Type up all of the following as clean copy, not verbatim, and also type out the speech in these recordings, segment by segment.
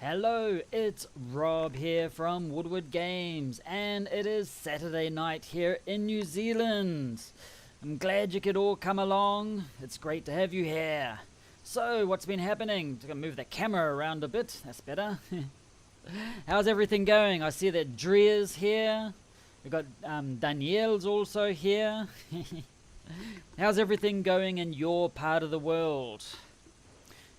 Hello, it's Rob here from Woodward Games, and it is Saturday night here in New Zealand. I'm glad you could all come along. It's great to have you here. So, what's been happening? I'm going to move the camera around a bit. That's better. How's everything going? I see that Drea's here. We've got Danielle's also here. How's everything going in your part of the world?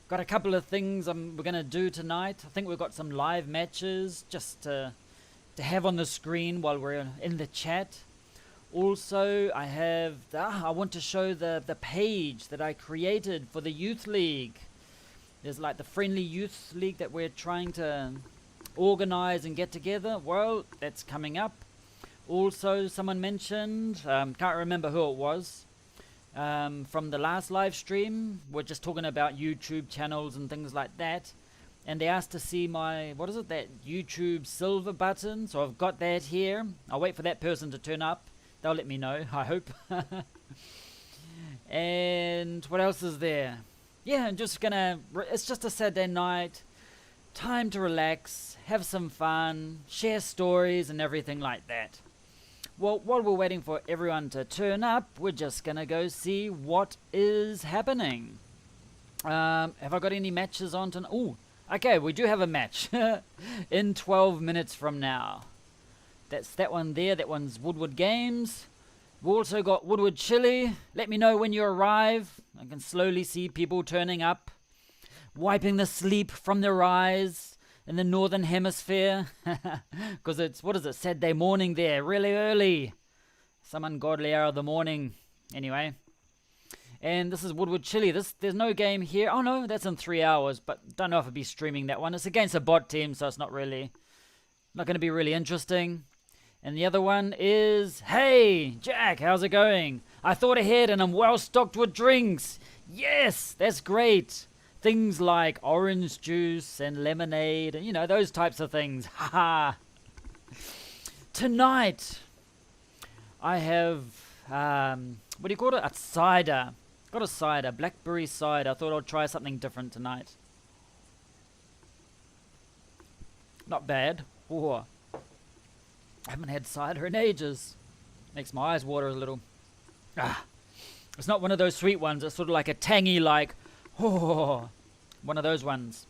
Got a couple of things we're going to do tonight. I think we've got some live matches just to have on the screen while we're in the chat. Also, I want to show the page that I created for the Youth League. There's like the Friendly Youth League that we're trying to organize and get together. Well, that's coming up. Also, someone mentioned, can't remember who it was, from the last live stream. We're just talking about YouTube channels and things like that, and they asked to see my that YouTube silver button, so I've got that here. I'll wait for that person to turn up. They'll let me know, I hope. And what else is there? Yeah, I'm just gonna it's just a Saturday night, time to relax, have some fun, share stories and everything like that. Well, while we're waiting for everyone to turn up, we're just going to go see what is happening. Have I got any matches on tonight? Oh, okay, we do have a match in 12 minutes from now. That's that one there. That one's Woodward Games. We've also got Woodward Chili. Let me know when you arrive. I can slowly see people turning up, wiping the sleep from their eyes. In the northern hemisphere, because it's, Saturday morning there, really early, some ungodly hour of the morning, anyway. And this is Woodward Chili. There's no game here. Oh no, that's in 3 hours, but don't know if I'll be streaming that one. It's against a bot team, so it's not going to be really interesting. And the other one is, hey, Jack, how's it going? I thought ahead and I'm well stocked with drinks. Yes, that's great. Things like orange juice and lemonade, and those types of things. Haha. Tonight, I have, what do you call it? A cider. Got a cider, blackberry cider. I thought I'd try something different tonight. Not bad. Ooh. I haven't had cider in ages. Makes my eyes water a little. It's not one of those sweet ones. It's sort of like a tangy, oh, one of those ones.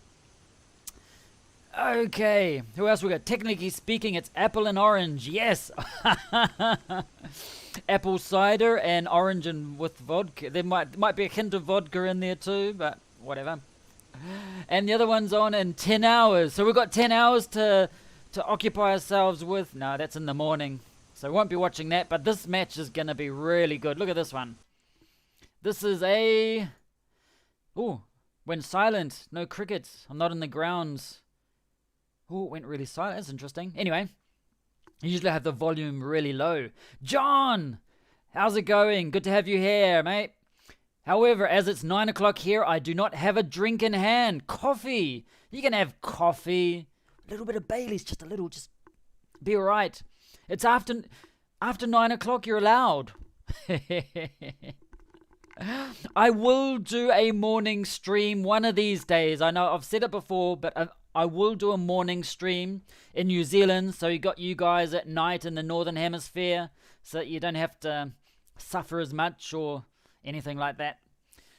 Okay, who else we got? Technically speaking, it's apple and orange. Yes. Apple cider and orange and with vodka. There might be a hint of vodka in there too, but whatever. And the other one's on in 10 hours. So we've got 10 hours to occupy ourselves with. No, that's in the morning. So we won't be watching that, but this match is going to be really good. Look at this one. This is a... Oh, went silent. No crickets. I'm not in the grounds. Oh, it went really silent. That's interesting. Anyway, I usually have the volume really low. John, how's it going? Good to have you here, mate. However, as it's 9 o'clock here, I do not have a drink in hand. Coffee. You can have coffee. A little bit of Bailey's, just a little. Just be all right. It's after 9 o'clock. You're allowed. I will do a morning stream one of these days. I know I've said it before, but I will do a morning stream in New Zealand. So you got you guys at night in the northern hemisphere, so that you don't have to suffer as much or anything like that.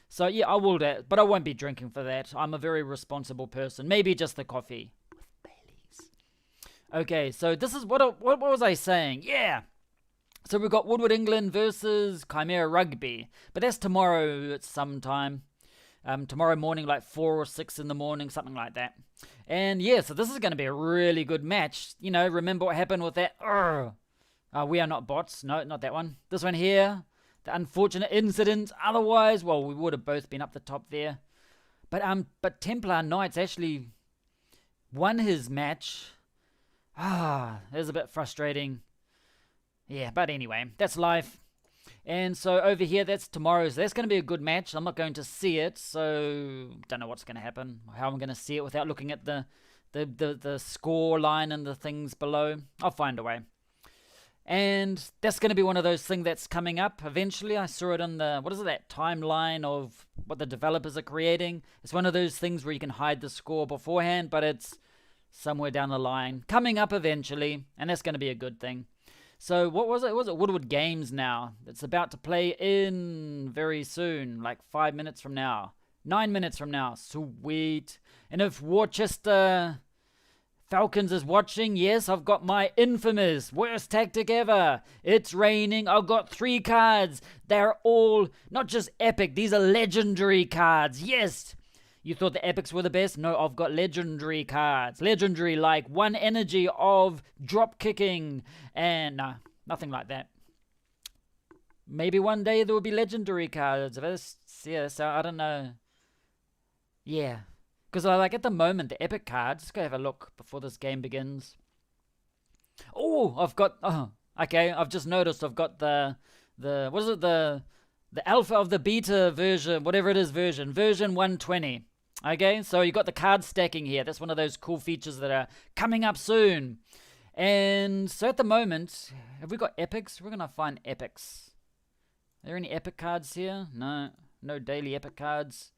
So yeah, I will do it, but I won't be drinking for that. I'm a very responsible person. Maybe just the coffee with Bailey's. Okay, so this is what was I saying? Yeah. So we've got Woodward England versus Chimera Rugby. But that's tomorrow at some time. Tomorrow morning, like 4 or 6 in the morning, something like that. And yeah, so this is going to be a really good match. Remember what happened with that? We are not bots. No, not that one. This one here. The unfortunate incident. Otherwise, well, we would have both been up the top there. But Templar Knights actually won his match. It was a bit frustrating. Yeah, but anyway, that's life. And so over here, that's tomorrow. So that's going to be a good match. I'm not going to see it, so don't know what's going to happen. How I'm going to see it without looking at the score line and the things below. I'll find a way. And that's going to be one of those things that's coming up eventually. I saw it on that timeline of what the developers are creating. It's one of those things where you can hide the score beforehand, but it's somewhere down the line, coming up eventually, and that's going to be a good thing. So what was it? Was it Woodward Games now? It's about to play in very soon, like 5 minutes from now. 9 minutes from now. Sweet. And if Worcester Falcons is watching, yes, I've got my infamous worst tactic ever. It's raining. I've got 3 cards. They're all not just epic. These are legendary cards. Yes. You thought the epics were the best? No, I've got legendary cards. Legendary, like 1 energy of drop kicking. And nothing like that. Maybe one day there will be legendary cards. Yeah, so I don't know. Yeah. Because like at the moment, the epic cards, let's go have a look before this game begins. Oh, okay, I've just noticed I've got the alpha of the beta version, whatever it is version 120. Okay, so you got the card stacking here. That's one of those cool features that are coming up soon. And so at the moment, have we got epics? We're going to find epics. Are there any epic cards here? No daily epic cards.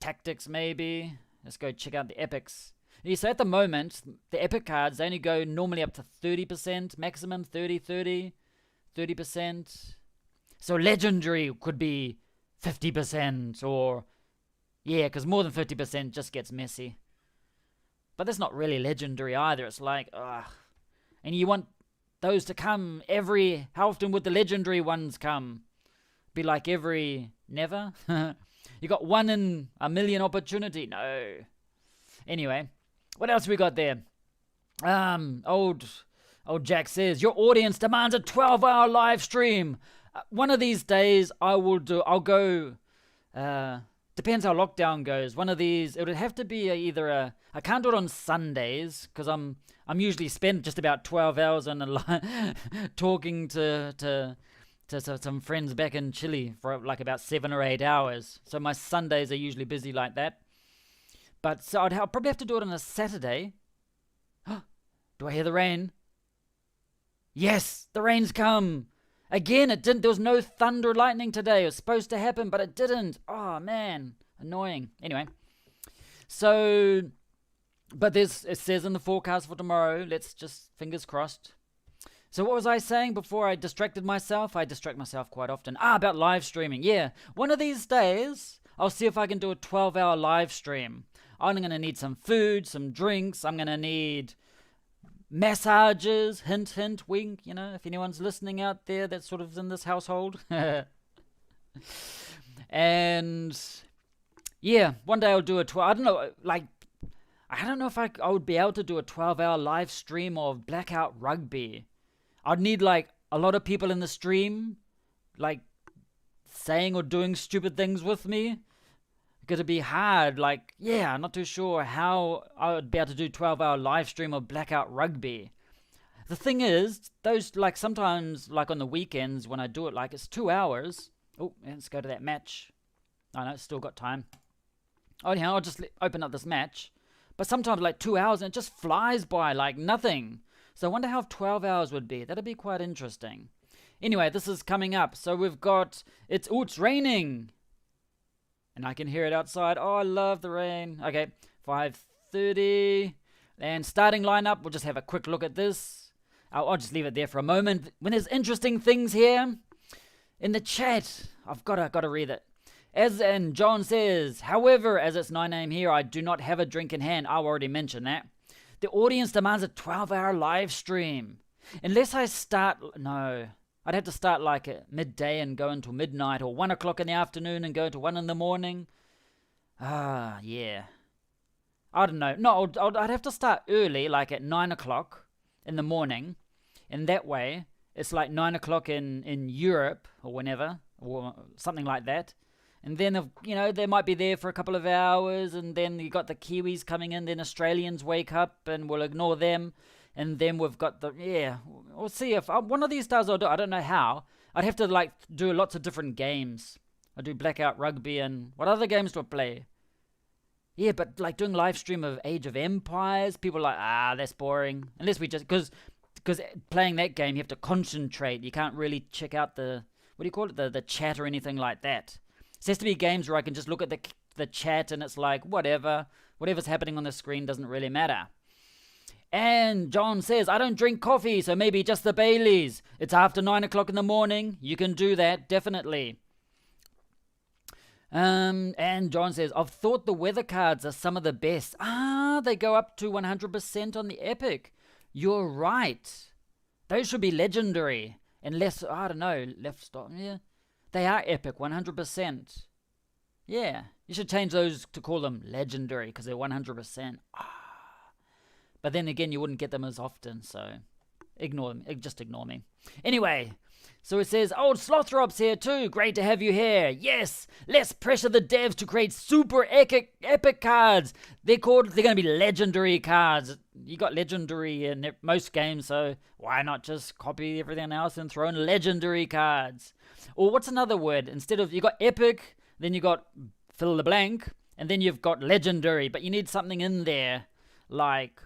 Tactics maybe. Let's go check out the epics. So at the moment, the epic cards only go normally up to 30%, maximum 30%. So legendary could be 50% or, yeah, because more than 50% just gets messy. But that's not really legendary either. It's like, ugh. And you want those to come how often would the legendary ones come? Be like never? You got 1 in a million opportunity. No. Anyway, what else we got there? Old Jack says, your audience demands a 12-hour live stream. One of these days I'll go, depends how lockdown goes. One of these, it would have to be I can't do it on Sundays because I'm usually spend just about 12 hours on a line talking to some friends back in Chile for like about 7 or 8 hours. So my Sundays are usually busy like that. But so I'll probably have to do it on a Saturday. Do I hear the rain? Yes, the rain's come. Again, it didn't. There was no thunder or lightning today. It was supposed to happen, but it didn't. Oh, man. Annoying. Anyway. So, but it says in the forecast for tomorrow, let's just fingers crossed. So what was I saying before I distracted myself? I distract myself quite often. About live streaming. Yeah. One of these days, I'll see if I can do a 12-hour live stream. I'm going to need some food, some drinks. I'm going to need massages. Hint, hint, wink. You know, if anyone's listening out there that's sort of in this household. And yeah, one day I'll do a 12. I don't know if I would be able to do a 12-hour live stream of Blackout Rugby. I'd need like a lot of people in the stream, like saying or doing stupid things with me. It'd be hard. Like, yeah, I'm not too sure how I would be able to do 12-hour live stream of Blackout Rugby. The thing is, those like sometimes like on the weekends when I do it, like it's 2 hours. Oh, let's go to that match. I know, it's still got time. Oh yeah, I'll just open up this match. But sometimes like 2 hours and it just flies by like nothing. So I wonder how 12 hours would be. That'd be quite interesting. Anyway, this is coming up. So we've got, it's raining. And I can hear it outside. Oh, I love the rain. Okay, 5:30. And starting lineup, we'll just have a quick look at this. I'll just leave it there for a moment. When there's interesting things here in the chat, I've got to read it. And John says, however, as it's 9 a.m. here, I do not have a drink in hand. I already mentioned that. The audience demands a 12-hour live stream. Unless I start... No. I'd have to start like at midday and go until midnight, or 1 o'clock in the afternoon and go to 1 in the morning. Yeah. I don't know. No, I'd have to start early, like at 9 o'clock in the morning. And that way, it's like 9 o'clock in Europe, or whenever, or something like that. And then, they might be there for a couple of hours, and then you got the Kiwis coming in, then Australians wake up, and we'll ignore them. And then we've got we'll see if one of these days I'll do. I don't know how. I'd have to do lots of different games. I do Blackout Rugby, and what other games do I play? Yeah, but like doing live stream of Age of Empires, people are like, that's boring. Unless we just, because because playing that game, you have to concentrate. You can't really check out the, what do you call it, the chat or anything like that. It has to be games where I can just look at the chat and it's like, whatever's happening on the screen doesn't really matter. And John says, I don't drink coffee, so maybe just the Baileys. It's after 9 o'clock in the morning. You can do that, definitely. And John says, I've thought the weather cards are some of the best. They go up to 100% on the Epic. You're right. Those should be legendary. Unless, I don't know, left stop. Yeah. They are epic, 100%. Yeah. You should change those to call them legendary because they're 100%. But then again, you wouldn't get them as often, so ignore them. Just ignore me. Anyway, so it says, Old Slothrop's here too. Great to have you here. Yes, let's pressure the devs to create super epic cards. They're going to be legendary cards. You got legendary in most games, so why not just copy everything else and throw in legendary cards? Or what's another word? Instead of, you got epic, then you got fill the blank, and then you've got legendary, but you need something in there like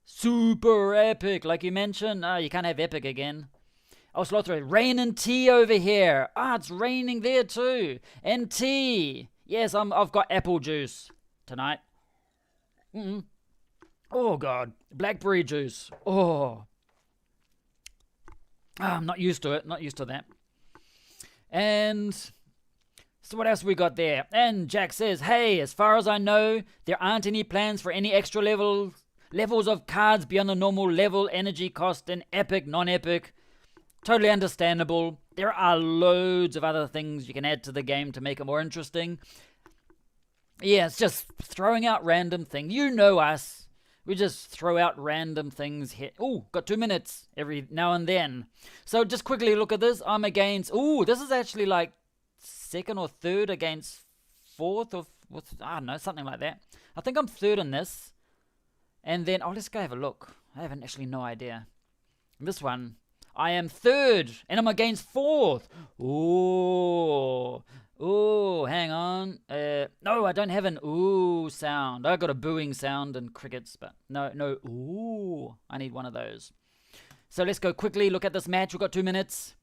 super epic, like you mentioned. You can't have epic again. Oh, Slothro, rain and tea over here. It's raining there too. And tea. Yes, I've got apple juice tonight. Oh, God. Blackberry juice. I'm not used to it. Not used to that. And so what else we got there? And Jack says, hey, as far as I know, there aren't any plans for any extra levels of cards beyond the normal level, energy cost, and epic, non-epic. Totally understandable. There are loads of other things you can add to the game to make it more interesting. Yeah, it's just throwing out random things. You know us. We just throw out random things here. Got 2 minutes every now and then. So just quickly look at this. I'm against... this is actually like second or third against fourth or... I don't know, something like that. I think I'm third in this. And then... let's go have a look. I have actually no idea. This one... I am third, and I'm against fourth. Hang on. No, I don't have an ooh sound. I got a booing sound and crickets, but no, ooh. I need one of those. So let's go quickly look at this match. We've got 2 minutes.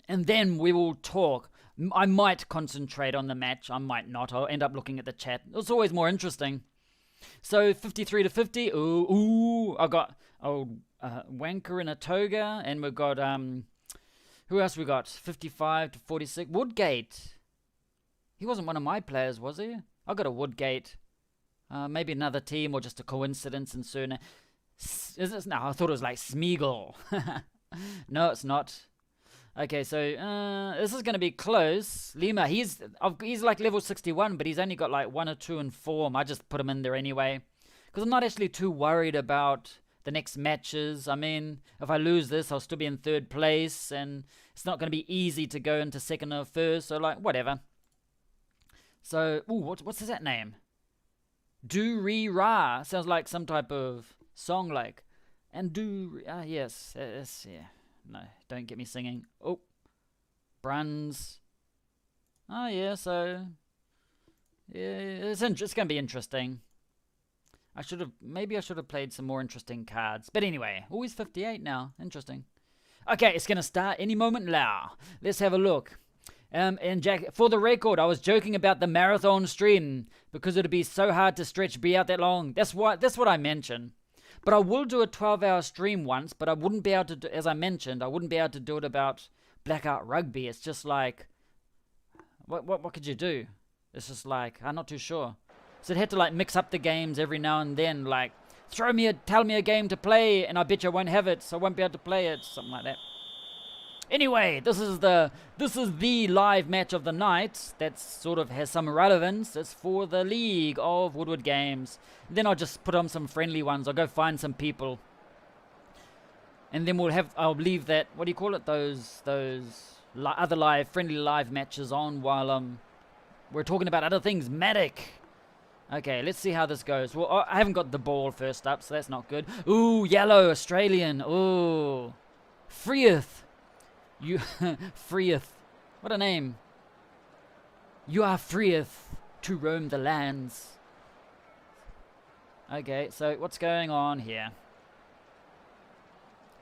And then we will talk. I might concentrate on the match. I might not. I'll end up looking at the chat. It's always more interesting. So 53 to 50. I got Wanker in a toga, and we've got who else we got? 55 to 46. Woodgate. He wasn't one of my players, was he? I got a Woodgate. Maybe another team or just a coincidence in surname. No, I thought it was like Smeagol. No, it's not. Okay, so this is going to be close. Lima, he's like level 61, but he's only got like 1 or 2 in form. I just put him in there anyway. Because I'm not actually too worried about the next matches. I mean, if I lose this, I'll still be in third place, and it's not going to be easy to go into second or first, so like, whatever. So, what's that name? Do Re Ra. Sounds like some type of song, like. And do, yes, yeah. No, don't get me singing. Bruns. Yeah, so, yeah, it's going to be interesting. Maybe I should have played some more interesting cards. But anyway, he's 58 now. Interesting. Okay, it's going to start any moment now. Let's have a look. And Jack, for the record, I was joking about the marathon stream because it'd be so hard to stretch B out that long. That's what I mentioned. But I will do a 12-hour stream once, but I wouldn't be able to do, as I mentioned, I wouldn't be able to do it about Blackout Rugby. It's just like, what could you do? It's just like, I'm not too sure. So it had to like mix up the games every now and then, like tell me a game to play, and I bet you I won't have it, so I won't be able to play it, something like that. Anyway, this is the live match of the night that sort of has some relevance. It's for the League of Woodward games. Then I'll just put on some friendly ones. I'll go find some people, and then I'll leave that, what do you call it? Those other friendly live matches on while we're talking about other things. Matic. Okay, let's see how this goes. Well, I haven't got the ball first up, so that's not good. Yellow, Australian. Freeth. Freeth. What a name. You are freeth to roam the lands. Okay, so what's going on here?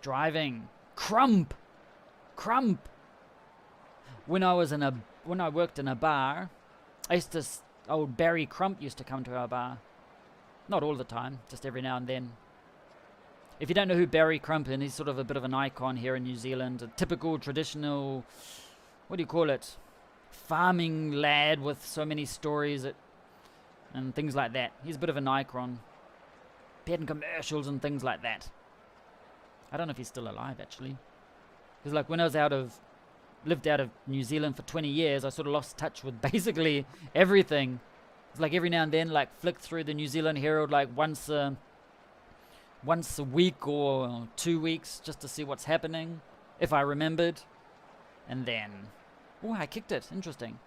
Driving. Crump. When I worked in a bar, old Barry Crump used to come to our bar. Not all the time, just every now and then. If you don't know who Barry Crump is, he's sort of a bit of an icon here in New Zealand. A typical, traditional, what do you call it? Farming lad with so many stories and things like that. He's a bit of an icon. Appeared in commercials and things like that. I don't know if he's still alive, actually. Because like when I lived out of New Zealand for 20 years, I sort of lost touch with basically everything. It's like every now and then, like flick through the New Zealand Herald like once a week or 2 weeks just to see what's happening, if I remembered. And then, I kicked it. Interesting.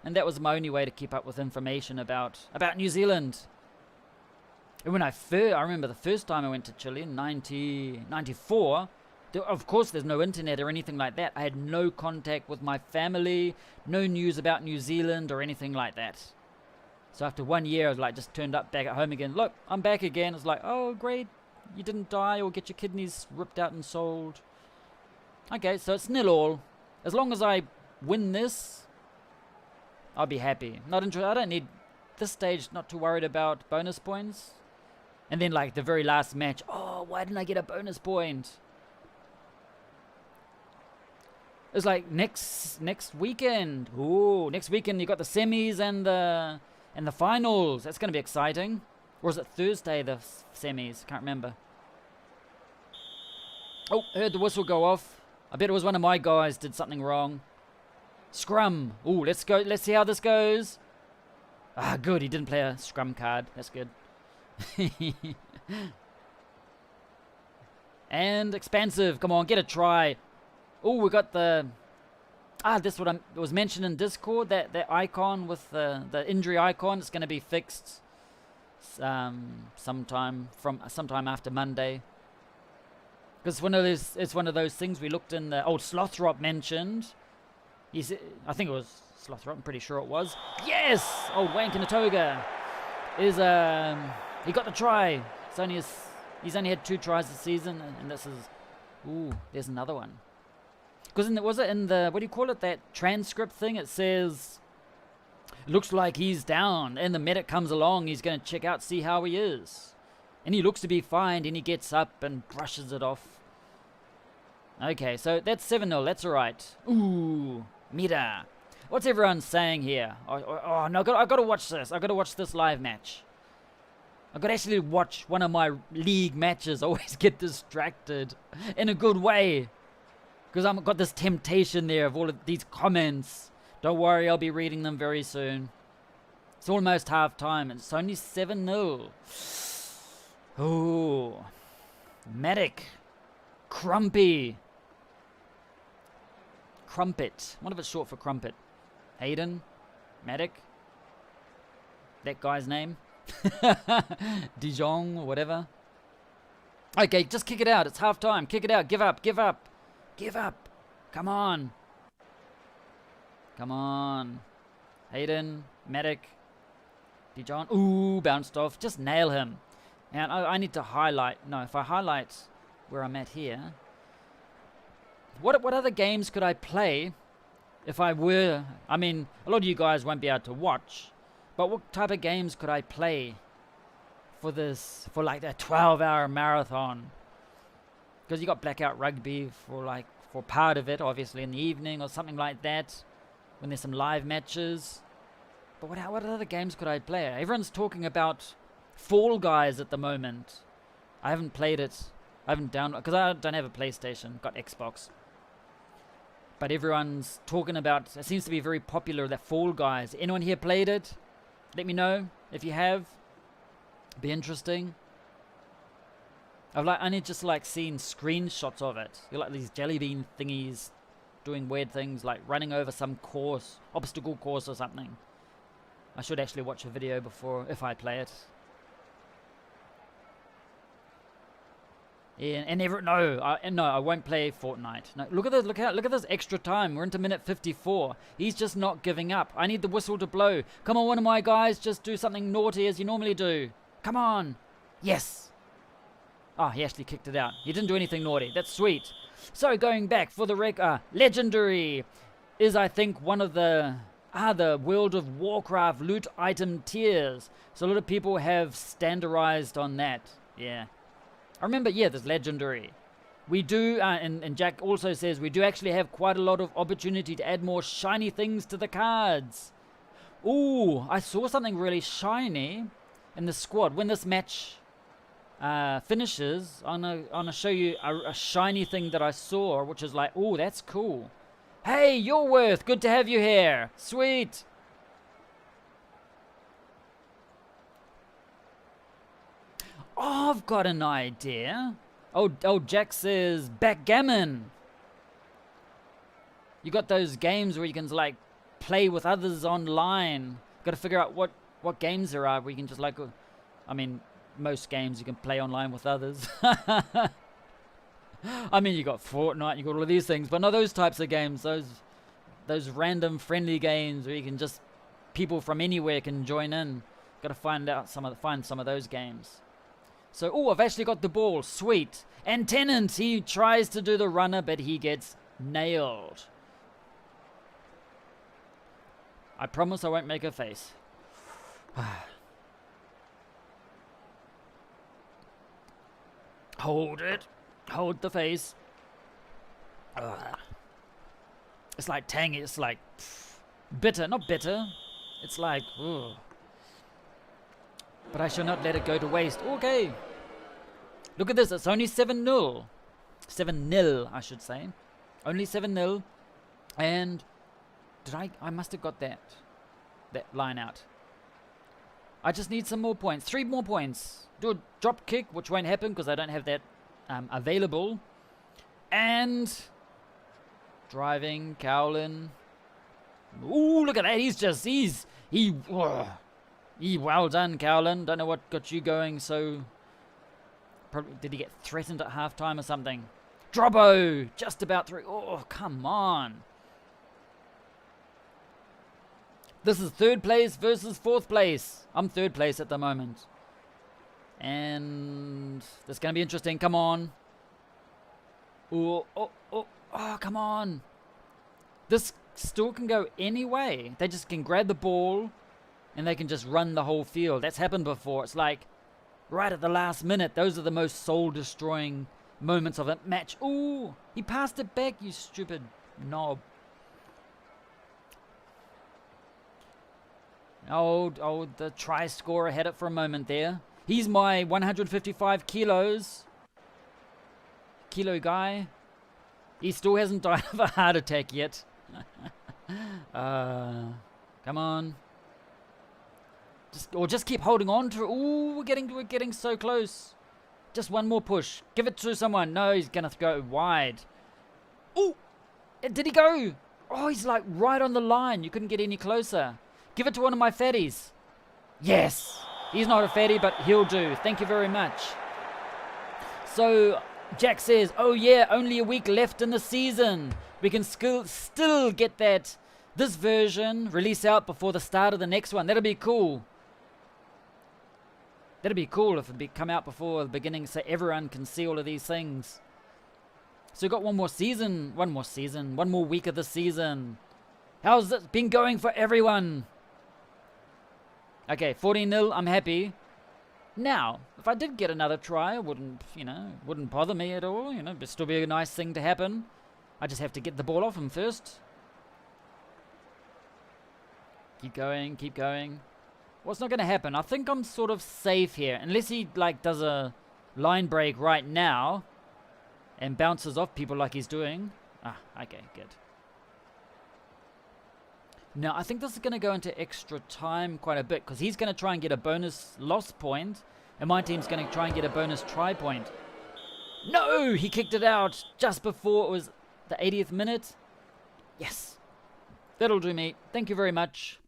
And that was my only way to keep up with information about New Zealand. And when I remember the first time I went to Chile in 1994, of course there's no internet or anything like that. I had no contact with my family, no news about New Zealand or anything like that. So after 1 year, I was like, just turned up back at home again. Look, I'm back again. It's like, oh, great. You didn't die or get your kidneys ripped out and sold. Okay, so it's 0-0. As long as I win this, I'll be happy. I don't need, this stage, not too worried about bonus points. And then like the very last match, oh, why didn't I get a bonus point? It's like next weekend. Ooh, next weekend you got the semis and the finals. That's going to be exciting. Or is it Thursday, the semis? Can't remember. Oh, heard the whistle go off. I bet it was one of my guys did something wrong. Scrum. Ooh, let's go. Let's see how this goes. Ah, good. He didn't play a scrum card. That's good. And expansive. Come on, get a try. Oh, we got the... this what it was mentioned in Discord, that icon with the injury icon. It's going to be fixed sometime after Monday. Because it's one of those things we looked in. The old Slothrop mentioned. I think it was Slothrop. I'm pretty sure it was. Yes, old Wayne Kanatoga is he got the try. He's only had 2 tries this season, and this is there's another one. Because was it in the, what do you call it, that transcript thing? It says, looks like he's down, and the medic comes along, he's going to check out, see how he is. And he looks to be fine, and he gets up and brushes it off. Okay, so that's 7-0, that's alright. Ooh, Mira. What's everyone saying here? Oh no, I got to watch this. I got to watch this live match. I got to actually watch one of my league matches. I always get distracted in a good way. Because I've got this temptation there of all of these comments. Don't worry, I'll be reading them very soon. It's almost half time. It's only 7-0. Oh. Medic. Crumpy. Crumpet. What if it's short for Crumpet? Hayden. Medic. That guy's name. Dijon or whatever. Okay, just kick it out. It's half time. Kick it out. Give up. Give up. Give up. Come on. Come on. Hayden. Medic. Dijon. Ooh, bounced off. Just nail him. And I need to highlight. No, if I highlight where I'm at here. What other games could I play if I were... I mean, a lot of you guys won't be able to watch. But what type of games could I play for this, for like a 12-hour marathon? Because you got Blackout Rugby for part of it, obviously in the evening or something like that, when there's some live matches. But what other games could I play? Everyone's talking about Fall Guys at the moment. I haven't played it. I haven't downloaded, because I don't have a PlayStation. Got Xbox. But everyone's talking about, it seems to be very popular, that Fall Guys. Anyone here played it? Let me know if you have. Be interesting. I've only just seen screenshots of it. You're like these jelly bean thingies doing weird things, like running over some course, obstacle course or something. I should actually watch a video before, if I play it. Yeah, and I won't play Fortnite. No, look at this extra time. We're into minute 54. He's just not giving up. I need the whistle to blow. Come on, one of my guys, just do something naughty as you normally do. Come on. Yes. Oh, he actually kicked it out. He didn't do anything naughty. That's sweet. So going back for the legendary is, I think, one of the World of Warcraft loot item tiers. So a lot of people have standardized on that. Yeah. I remember, there's legendary. We do, and Jack also says, we do actually have quite a lot of opportunity to add more shiny things to the cards. Ooh, I saw something really shiny in the squad. When this match finishes, I'm gonna show you a shiny thing that I saw, which is like, ooh, that's cool. Hey, you're worth. Good to have you here. Sweet. Oh, I've got an idea. Oh, Jack says backgammon. You got those games where you can like play with others online. Got to figure out what games there are where you can just like, I mean, most games you can play online with others. I mean, you got Fortnite, you got all of these things, but not those types of games. Those random friendly games where you can just, people from anywhere can join in. Got to find some of those games. So, I've actually got the ball. Sweet. And Tennant, he tries to do the runner, but he gets nailed. I promise I won't make a face. Hold it. Hold the face. It's like tangy. It's like bitter. Not bitter. It's like, ugh. But I shall not let it go to waste. Okay. Look at this. It's only 7-0. 7-0, I should say. Only 7-0. And I must have got that line out. I just need some more points. 3 more points. Do a drop kick, which won't happen because I don't have that available. And driving, Cowlin. Ooh, look at that. Well done, Cowlin. Don't know what got you going so... Probably, did he get threatened at halftime or something? Drobbo! Just about through. Oh, come on. This is 3rd place versus 4th place. I'm 3rd place at the moment. And this is going to be interesting. Come on. Oh, come on. This still can go any way. They just can grab the ball and they can just run the whole field. That's happened before. It's like right at the last minute. Those are the most soul-destroying moments of a match. Ooh, he passed it back, you stupid knob. Oh, the try scorer had it for a moment there. He's my 155 kilo guy. He still hasn't died of a heart attack yet. Come on. Just keep holding on to it. Ooh, we're getting so close. Just one more push. Give it to someone. No, he's gonna go wide. Ooh, did he go? Oh, he's like right on the line. You couldn't get any closer. Give it to one of my fatties. Yes. He's not a fatty, but he'll do. Thank you very much. So Jack says, oh yeah, only a week left in the season. We can still get this version release out before the start of the next one. That'll be cool. That'd be cool if it come out before the beginning so everyone can see all of these things. So we've got one more week of the season. How's it been going for everyone? Okay, 14-0, I'm happy. Now, if I did get another try, it wouldn't bother me at all. It'd still be a nice thing to happen. I just have to get the ball off him first. Keep going. What's not going to happen? I think I'm sort of safe here. Unless he, does a line break right now and bounces off people like he's doing. Okay, good. Now, I think this is going to go into extra time quite a bit because he's going to try and get a bonus loss point and my team's going to try and get a bonus try point. No! He kicked it out just before it was the 80th minute. Yes. That'll do me. Thank you very much.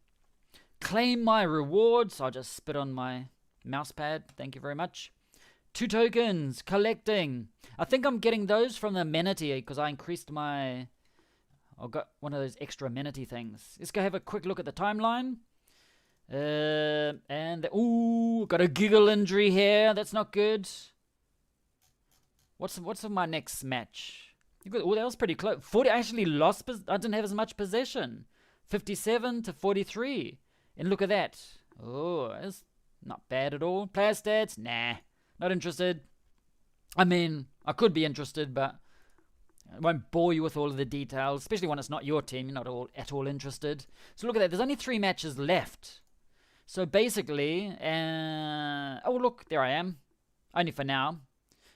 Claim my rewards. I'll just spit on my mouse pad. Thank you very much. 2 tokens. Collecting. I think I'm getting those from the amenity because I increased my... I got one of those extra amenity things. Let's go have a quick look at the timeline. Got a giggle injury here. That's not good. What's my next match? Oh, that was pretty close. 40. I actually lost. I didn't have as much possession. 57 to 43. And look at that. Oh, it's not bad at all. Player stats? Nah, not interested. I mean, I could be interested, but I won't bore you with all of the details, especially when it's not your team. You're not at all interested. So look at that. There's only 3 matches left. So basically, oh look, there I am. Only for now.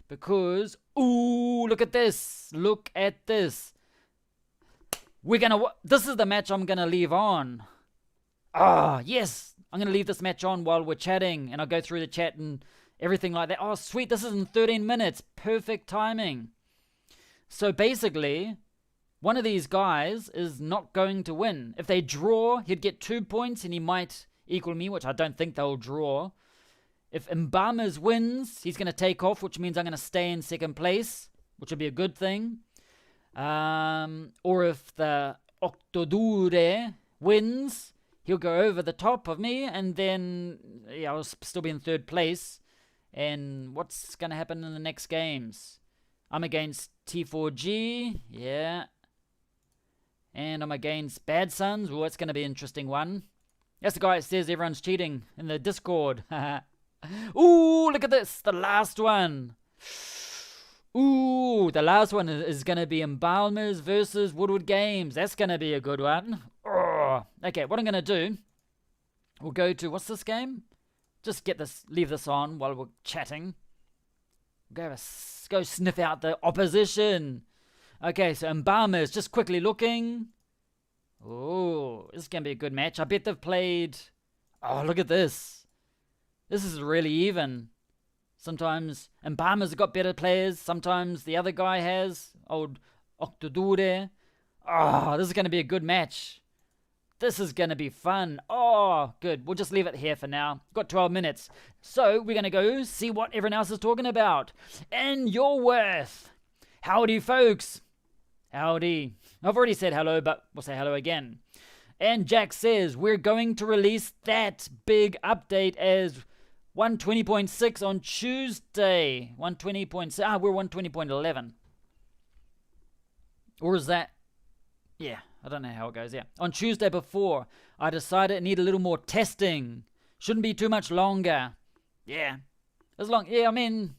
Because, ooh, look at this. Look at this. This is the match I'm going to leave on. Ah, yes. I'm going to leave this match on while we're chatting. And I'll go through the chat and everything like that. Oh, sweet. This is in 13 minutes. Perfect timing. So basically, one of these guys is not going to win. If they draw, he'd get 2 points and he might equal me, which I don't think they'll draw. If Mbamas wins, he's going to take off, which means I'm going to stay in second place, which would be a good thing. Or if the Octodure wins, he'll go over the top of me, and then I'll still be in third place. And what's going to happen in the next games? I'm against T4G, yeah. And I'm against Bad Sons. Well, that's going to be an interesting one. That's the guy that says everyone's cheating in the Discord. Ooh, look at this. The last one. Ooh, the last one is going to be Embalmers versus Woodward Games. That's going to be a good one. Oh. Okay, what I'm going to do, we'll go to, what's this game? Just leave this on while we're chatting. Go sniff out the opposition. Okay, so Embalmers, just quickly looking. Oh, this is going to be a good match. I bet they've played... Oh, look at this. This is really even. Sometimes Embalmers have got better players. Sometimes the other guy has. Old Octodure. Oh, this is going to be a good match. This is going to be fun. Oh, good. We'll just leave it here for now. Got 12 minutes. So we're going to go see what everyone else is talking about. And your worth. Howdy, folks. Howdy. I've already said hello, but we'll say hello again. And Jack says, we're going to release that big update as 120.6 on Tuesday. 120.6. We're 120.11. Or is that... Yeah, I don't know how it goes. Yeah. On Tuesday before, I decided I need a little more testing. Shouldn't be too much longer. Yeah. I mean...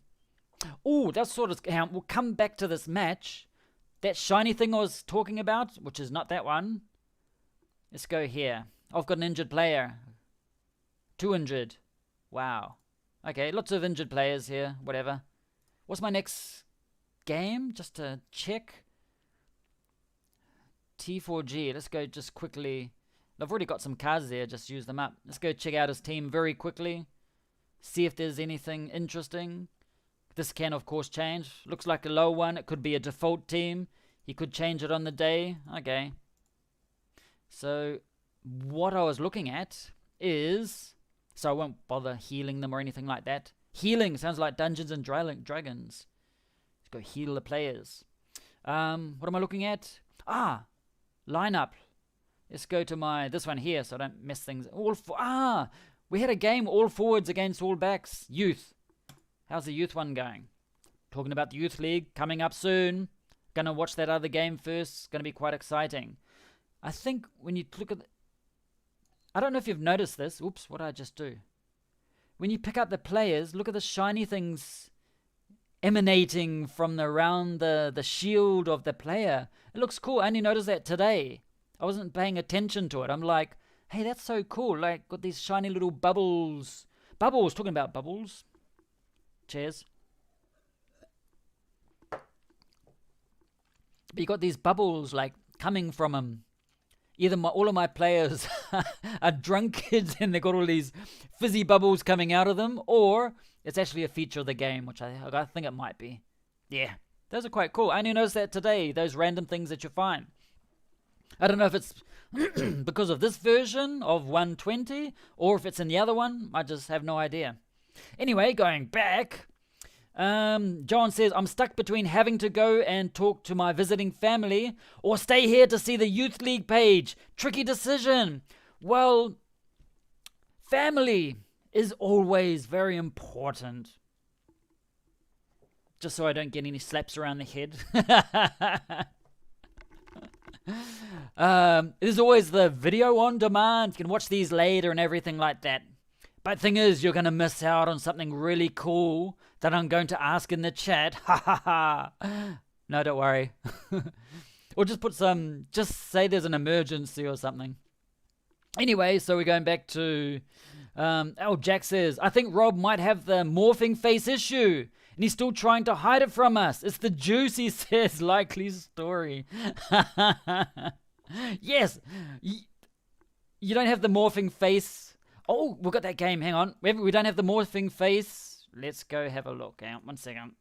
Oh, that's sort of... We'll come back to this match. That shiny thing I was talking about, which is not that one. Let's go here. I've got an injured player. 2 injured. Wow. Okay, lots of injured players here. Whatever. What's my next game? Just to check. T4G. Let's go just quickly. I've already got some cards there. Just use them up. Let's go check out his team very quickly. See if there's anything interesting. This can, of course, change. Looks like a low one. It could be a default team. He could change it on the day. Okay. So, what I was looking at is... So I won't bother healing them or anything like that. Healing sounds like Dungeons and Dragons. Let's go heal the players. What am I looking at? Lineup. Let's go to this one here so I don't mess things. We had a game, all forwards against all backs. Youth. How's the youth one going? Talking about the youth league coming up soon. Gonna watch that other game first. Gonna be quite exciting. I think when you look at... I don't know if you've noticed this. Oops, what did I just do? When you pick up the players, look at the shiny things emanating from around the shield of the player. It looks cool. I only noticed that today. I wasn't paying attention to it. I'm like, hey, that's so cool. Like, got these shiny little bubbles. Bubbles, talking about bubbles. Cheers. But you got these bubbles like coming from them. Either all of my players are drunkards and they got all these fizzy bubbles coming out of them, or it's actually a feature of the game, which I think it might be. Yeah, those are quite cool. I only noticed that today, those random things that you find. I don't know if it's because of this version of 120 or if it's in the other one. I just have no idea. Anyway, going back, John says, I'm stuck between having to go and talk to my visiting family or stay here to see the youth league page. Tricky decision. Well, family is always very important. just so I don't get any slaps around the head. There's always the video on demand. You can watch these later and everything like that. But thing is, you're going to miss out on something really cool that I'm going to ask in the chat. Ha ha ha. No, don't worry. Or just just say there's an emergency or something. Anyway, so we're going back to, Jack says, I think Rob might have the morphing face issue, and he's still trying to hide it from us. It's the juice, he says, likely story. Yes, you don't have the morphing face. Oh, we've got that game, hang on. We don't have the morphing face. Let's go have a look. Hang on, 1 second.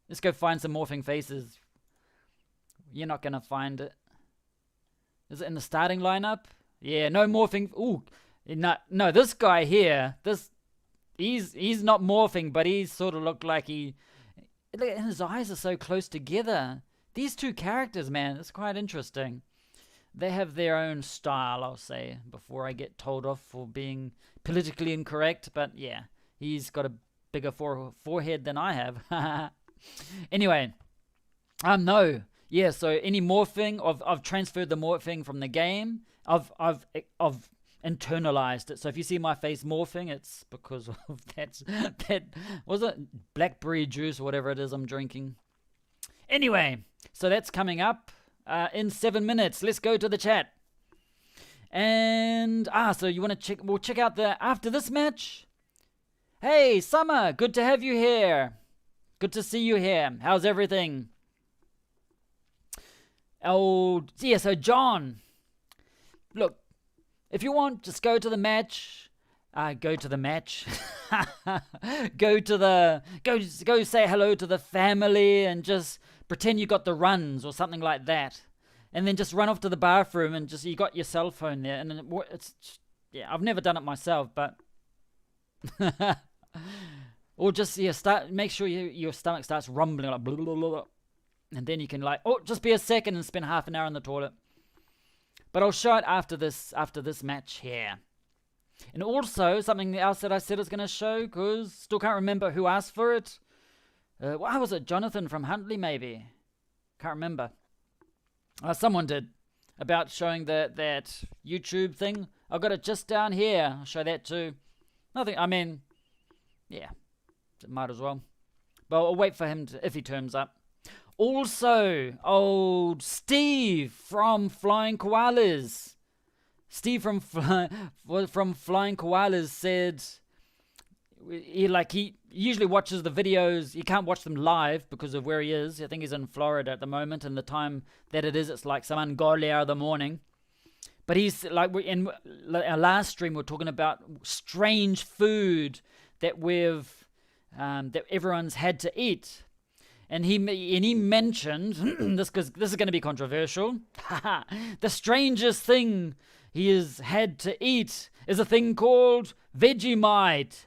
Let's go find some morphing faces. You're not going to find it. Is it in the starting lineup? Yeah, no morphing. Ooh, no, this guy here, he's not morphing, but he sort of looked like look, and his eyes are so close together. These two characters, man, it's quite interesting. They have their own style, I'll say, before I get told off for being politically incorrect. But yeah, he's got a bigger forehead than I have. Anyway, no. Yeah, so any morphing, I've transferred the morphing from the game. I've internalized it. So if you see my face morphing, it's because of that was it blackberry juice or whatever it is I'm drinking. Anyway, so that's coming up in 7 minutes. Let's go to the chat. And so you want to we'll check out the after this match. Hey, Summer, good to have you here. Good to see you here. How's everything? Oh, yeah, so John, look, if you want, just go to the match. Go to the match. Go say hello to the family and just pretend you got the runs or something like that. And then just run off to the bathroom and you got your cell phone there. And I've never done it myself, but or just make sure your stomach starts rumbling like blah, blah, blah, blah. And then you can just be a second and spend half an hour in the toilet. But I'll show it after this match here. And also, something else that I said I was going to show, because still can't remember who asked for it. Why was it? Jonathan from Huntley, maybe? Can't remember. Someone did. About showing that YouTube thing. I've got it just down here. I'll show that too. Nothing, yeah. Might as well. But I'll wait for him if he turns up. Also, old Steve from Flying Koalas. Steve from Flying Koalas said he usually watches the videos. He can't watch them live because of where he is. I think he's in Florida at the moment, and the time that it is, it's like some ungodly hour of the morning. But he's in our last stream, we're talking about strange food that that everyone's had to eat. And he mentioned this because this is going to be controversial. The strangest thing he has had to eat is a thing called Vegemite.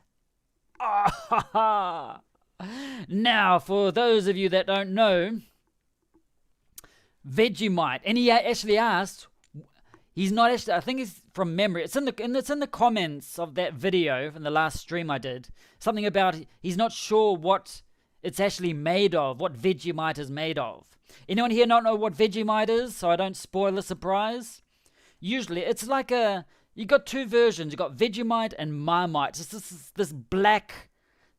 Now, for those of you that don't know, Vegemite, and he actually asked. He's not actually. I think he's from memory. It's in the comments of that video from the last stream I did. Something about he's not sure what it's actually made of, what Vegemite is made of. Anyone here not know what Vegemite is, so I don't spoil the surprise? Usually, it's like you got two versions. You got Vegemite and Marmite. It's this black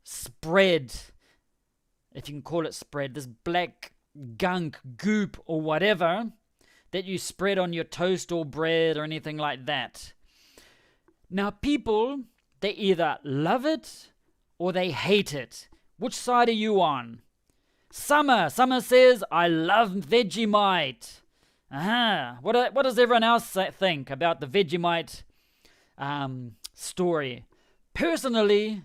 spread, if you can call it spread, this black gunk, goop, or whatever, that you spread on your toast or bread or anything like that. Now, people, they either love it or they hate it. Which side are you on? Summer says, I love Vegemite. What does everyone else think about the Vegemite story? Personally,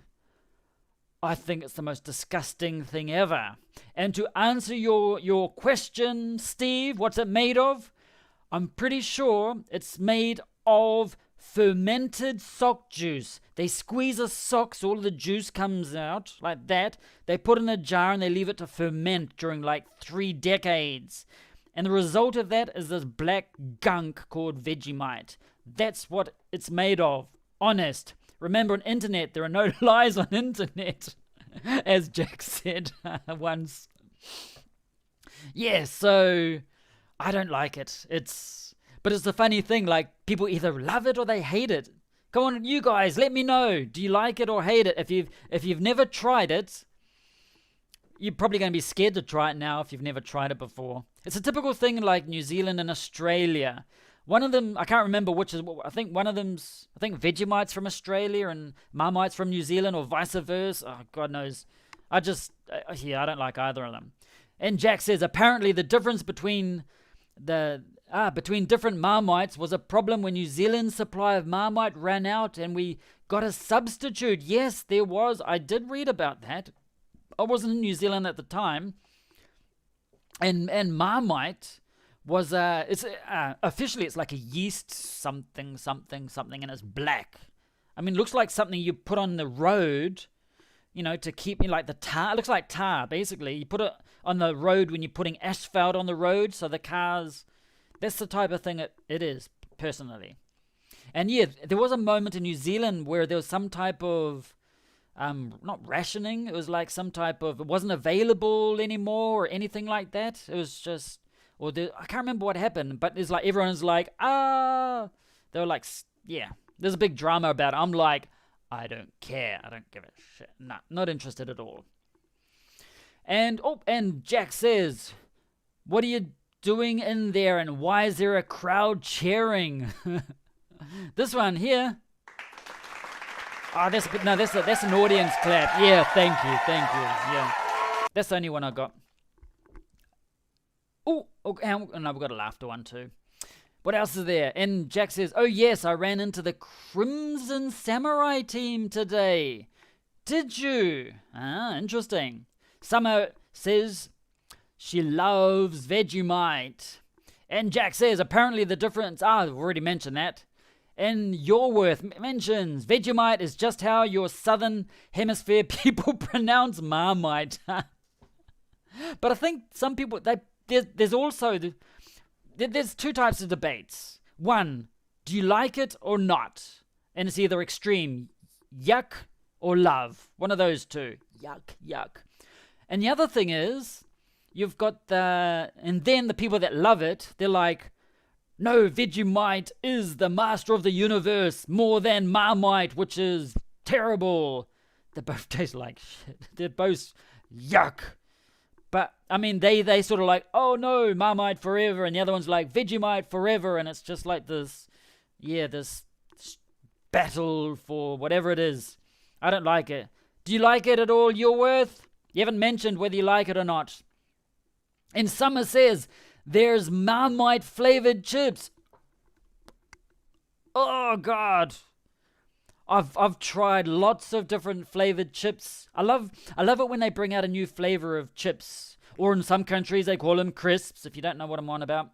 I think it's the most disgusting thing ever. And to answer your question, Steve, what's it made of? I'm pretty sure it's made of fermented sock juice. They squeeze a sock so all the juice comes out like that. They put it in a jar and they leave it to ferment during 3 decades. And the result of that is this black gunk called Vegemite. That's what it's made of. Honest. Remember, on internet, there are no lies on internet. as Jack said once. Yeah, so I don't like it. But it's the funny thing, like people either love it or they hate it. Come on, you guys, let me know. Do you like it or hate it? If you've never tried it, you're probably going to be scared to try it now if you've never tried it before. It's a typical thing like New Zealand and Australia. One of them, I can't remember which is, I think Vegemite's from Australia and Marmite's from New Zealand, or vice versa. Oh, God knows. I don't like either of them. And Jack says, apparently the difference between different Marmites was a problem when New Zealand's supply of Marmite ran out and we got a substitute. Yes, there was. I did read about that. I wasn't in New Zealand at the time. And Marmite was officially it's like a yeast something, and it's black. I mean, it looks like something you put on the road, to keep like the tar. It looks like tar, basically. You put it on the road when you're putting asphalt on the road, so the cars. That's the type of thing it is, personally. And yeah, there was a moment in New Zealand where there was some type of not rationing. It was like some type of, it wasn't available anymore or anything like that. It was just, I can't remember what happened, but it's like everyone's like, they were like, yeah, there's a big drama about it. I'm like, I don't care. I don't give a shit. Nah, not interested at all. And Jack says, what are you doing in there and why is there a crowd cheering? This one here. Oh, that's an audience clap. Yeah, thank you. Yeah, that's the only one I got. Oh, and we've got a laughter one too. What else is there? And Jack says, oh yes, I ran into the Crimson Samurai team today. Did you? Interesting. Summer says she loves Vegemite. And Jack says, apparently the difference, I've already mentioned that. And Yourworth mentions, Vegemite is just how your southern hemisphere people pronounce Marmite. But I think some people, there's also, there's two types of debates. One, do you like it or not? And it's either extreme, yuck or love. One of those two. Yuck. And the other thing is, you've got and then the people that love it, they're like, no, Vegemite is the master of the universe more than Marmite, which is terrible. They both taste like shit. They're both yuck. But, I mean, they sort of like, oh no, Marmite forever. And the other one's like, Vegemite forever. And it's just like this battle for whatever it is. I don't like it. Do you like it at all, Yourworth? You haven't mentioned whether you like it or not. And Summer says, there's Marmite flavored chips. Oh God. I've tried lots of different flavored chips. I love it when they bring out a new flavor of chips. Or in some countries they call them crisps, if you don't know what I'm on about.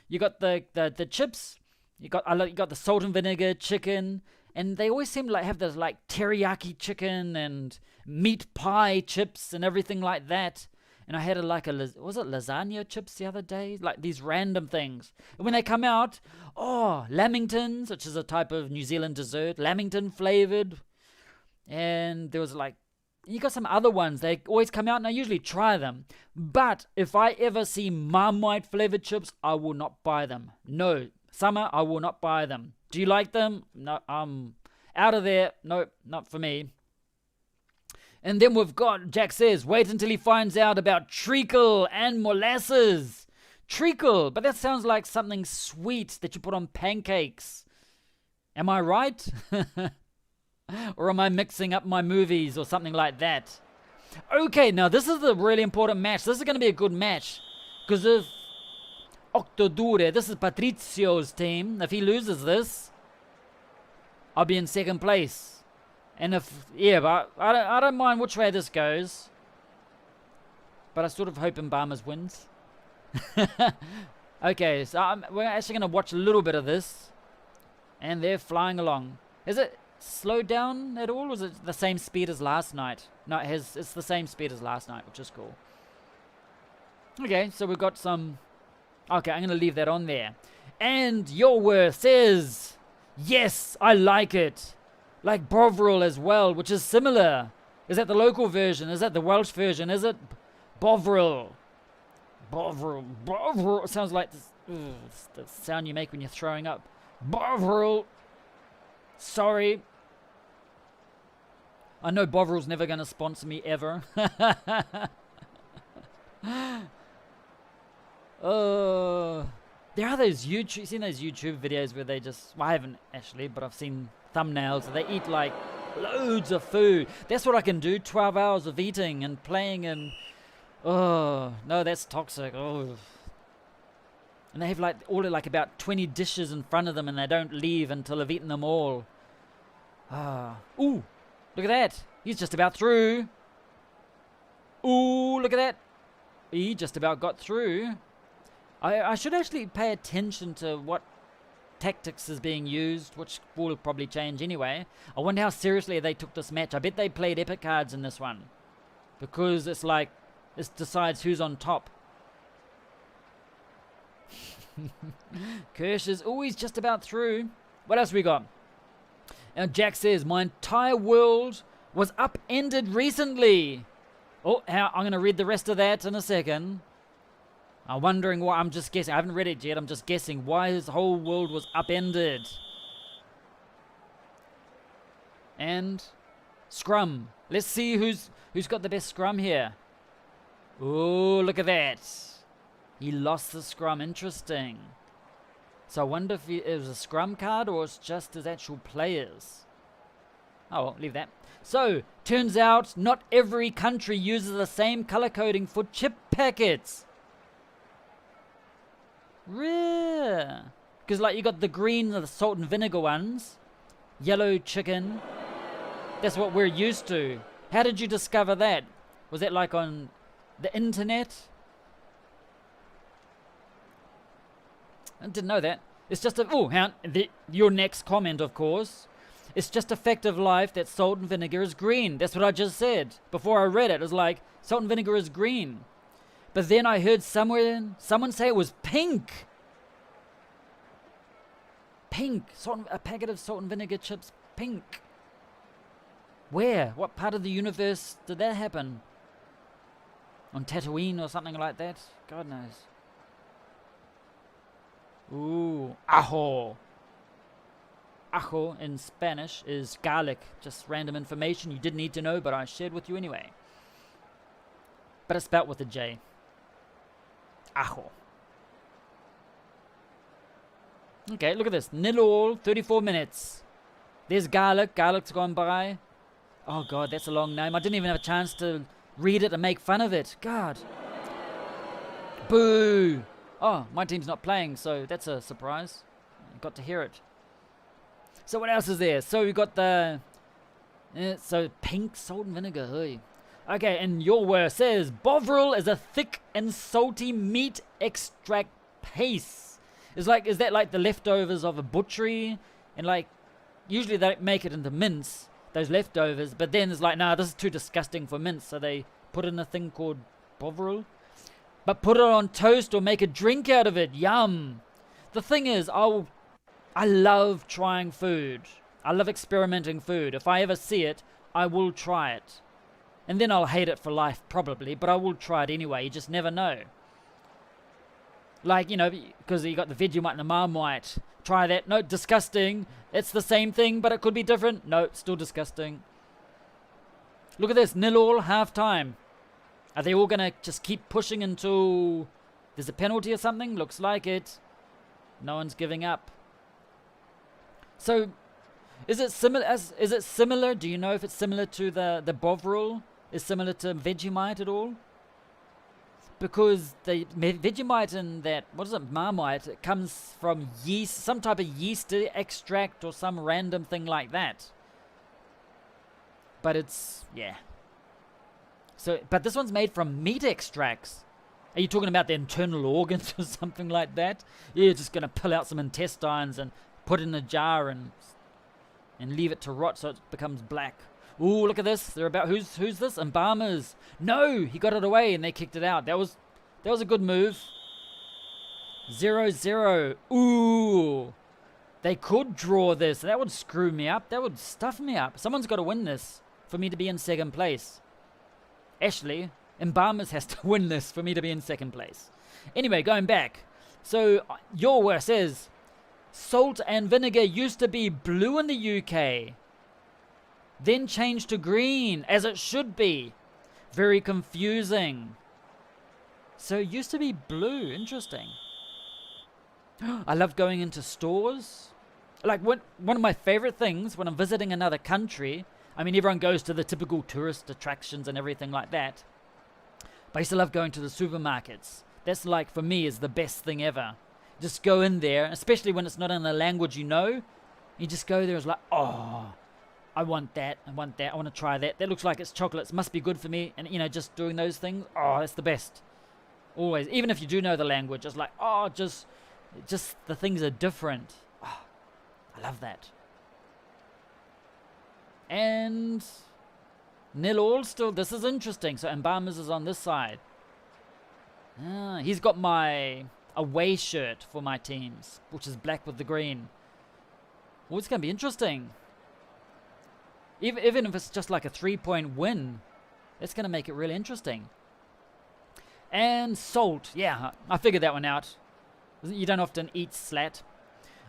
You got the chips, you got the salt and vinegar chicken, and they always seem to have those like teriyaki chicken and meat pie chips and everything like that. And I had was it lasagna chips the other day? Like these random things. And when they come out, lamingtons, which is a type of New Zealand dessert, lamington flavored. And there was you got some other ones. They always come out and I usually try them. But if I ever see Marmite flavored chips, I will not buy them. No, Summer, I will not buy them. Do you like them? No, out of there. Nope, not for me. And then we've got, Jack says, wait until he finds out about treacle and molasses. Treacle, but that sounds like something sweet that you put on pancakes. Am I right? Or am I mixing up my movies or something like that? Okay, now this is a really important match. This is going to be a good match. Because if Octodure, this is Patrizio's team. If he loses this, I'll be in second place. And but I don't mind which way this goes. But I sort of hope Mbamas wins. Okay, so we're actually going to watch a little bit of this. And they're flying along. Is it slowed down at all? Or is it the same speed as last night? No, it's the same speed as last night, which is cool. Okay, so we've got some... Okay, I'm going to leave that on there. And Yourworth says, yes, I like it. Like Bovril as well, which is similar. Is that the local version? Is that the Welsh version? Is it Bovril? Bovril. Bovril. It sounds like this, it's the sound you make when you're throwing up. Bovril. Sorry. I know Bovril's never going to sponsor me ever. There are those seen those YouTube videos where they just, well, I haven't actually, but I've seen thumbnails. They eat like loads of food. That's what I can do, 12 hours of eating and playing and, oh, no, that's toxic. Oh. And they have like about 20 dishes in front of them and they don't leave until they've eaten them all. Ooh, look at that. He's just about through. Ooh, look at that. He just about got through. I should actually pay attention to what tactics is being used, which will probably change anyway. I wonder how seriously they took this match. I bet they played epic cards in this one. Because it's like, it decides who's on top. Kirsch is always just about through. What else we got? Now Jack says, my entire world was upended recently. Oh, I'm going to read the rest of that in a second. I'm wondering why. I'm just guessing. I haven't read it yet. I'm just guessing why his whole world was upended. And scrum. Let's see who's got the best scrum here. Oh, look at that. He lost the scrum. Interesting. So I wonder if it was a scrum card or it's just his actual players. Oh, well, leave that. So, turns out not every country uses the same color coding for chip packets. Rare. Because like you got the green, the salt and vinegar ones. Yellow chicken. That's what we're used to. How did you discover that? Was that like on the internet? I didn't know that. It's just your next comment, of course. It's just a fact of life that salt and vinegar is green. That's what I just said. Before I read it, it was like, salt and vinegar is green. But then I heard someone say it was pink. Pink. A packet of salt and vinegar chips, pink. Where? What part of the universe did that happen? On Tatooine or something like that? God knows. Ooh, ajo. Ajo in Spanish is garlic. Just random information you didn't need to know, but I shared with you anyway. But it's spelt with a J. Ajo. Okay, look at this. 0-all, 34 minutes. There's garlic. Garlic's gone by. Oh, God, that's a long name. I didn't even have a chance to read it and make fun of it. God. Boo. Oh, my team's not playing, so that's a surprise. I got to hear it. So what else is there? So we got the... so pink salt and vinegar. Hey. Okay, and your word says, Bovril is a thick and salty meat extract paste. Is that like the leftovers of a butchery? And like, usually they make it into mince, those leftovers. But then it's like, nah, this is too disgusting for mince. So they put in a thing called Bovril. But put it on toast or make a drink out of it. Yum. The thing is, I love trying food. I love experimenting food. If I ever see it, I will try it. And then I'll hate it for life, probably, but I will try it anyway. You just never know. Like, because you got the Vegemite and the Marmite. Try that. No, disgusting. It's the same thing, but it could be different. No, still disgusting. Look at this. 0-all, half time. Are they all going to just keep pushing until there's a penalty or something? Looks like it. No one's giving up. So, is it similar? Do you know if it's similar to the Bovril? Is similar to Vegemite at all? Because the Vegemite and that, what is it, Marmite, it comes from yeast, some type of yeast extract or some random thing like that. But it's, yeah. So, but this one's made from meat extracts. Are you talking about the internal organs or something like that? You're just going to pull out some intestines and put it in a jar and leave it to rot so it becomes black. Ooh, look at this. They're about who's this? Embalmers. No, he got it away and they kicked it out. That was a good move. 0-0. Ooh. They could draw this. That would screw me up. That would stuff me up. Someone's got to win this. for me to be in second place. Actually, Embalmers has to win this for me to be in second place. Anyway, going back. So, your worst says, salt and vinegar used to be blue in the UK, then changed to green, as it should be. Very confusing. So it used to be blue. Interesting. I love going into stores. Like, one of my favorite things when I'm visiting another country, I mean, everyone goes to the typical tourist attractions and everything like that, but I used to love going to the supermarkets. That's, like, for me, is the best thing ever. Just go in there, especially when it's not in a language you know. You just go there, it's like, oh, I want that, I want that, I want to try that. That looks like it's chocolate, it must be good for me. And, you know, just doing those things, oh, that's the best. Always. Even if you do know the language, it's like, oh, just the things are different. Oh, I love that. And 0-0 still. This is interesting. So Embalmers is on this side. He's got my away shirt for my teams, which is black with the green. Well, it's going to be interesting. Even if it's just like a 3-point win, it's going to make it really interesting. And salt. Yeah, I figured that one out. You don't often eat slat.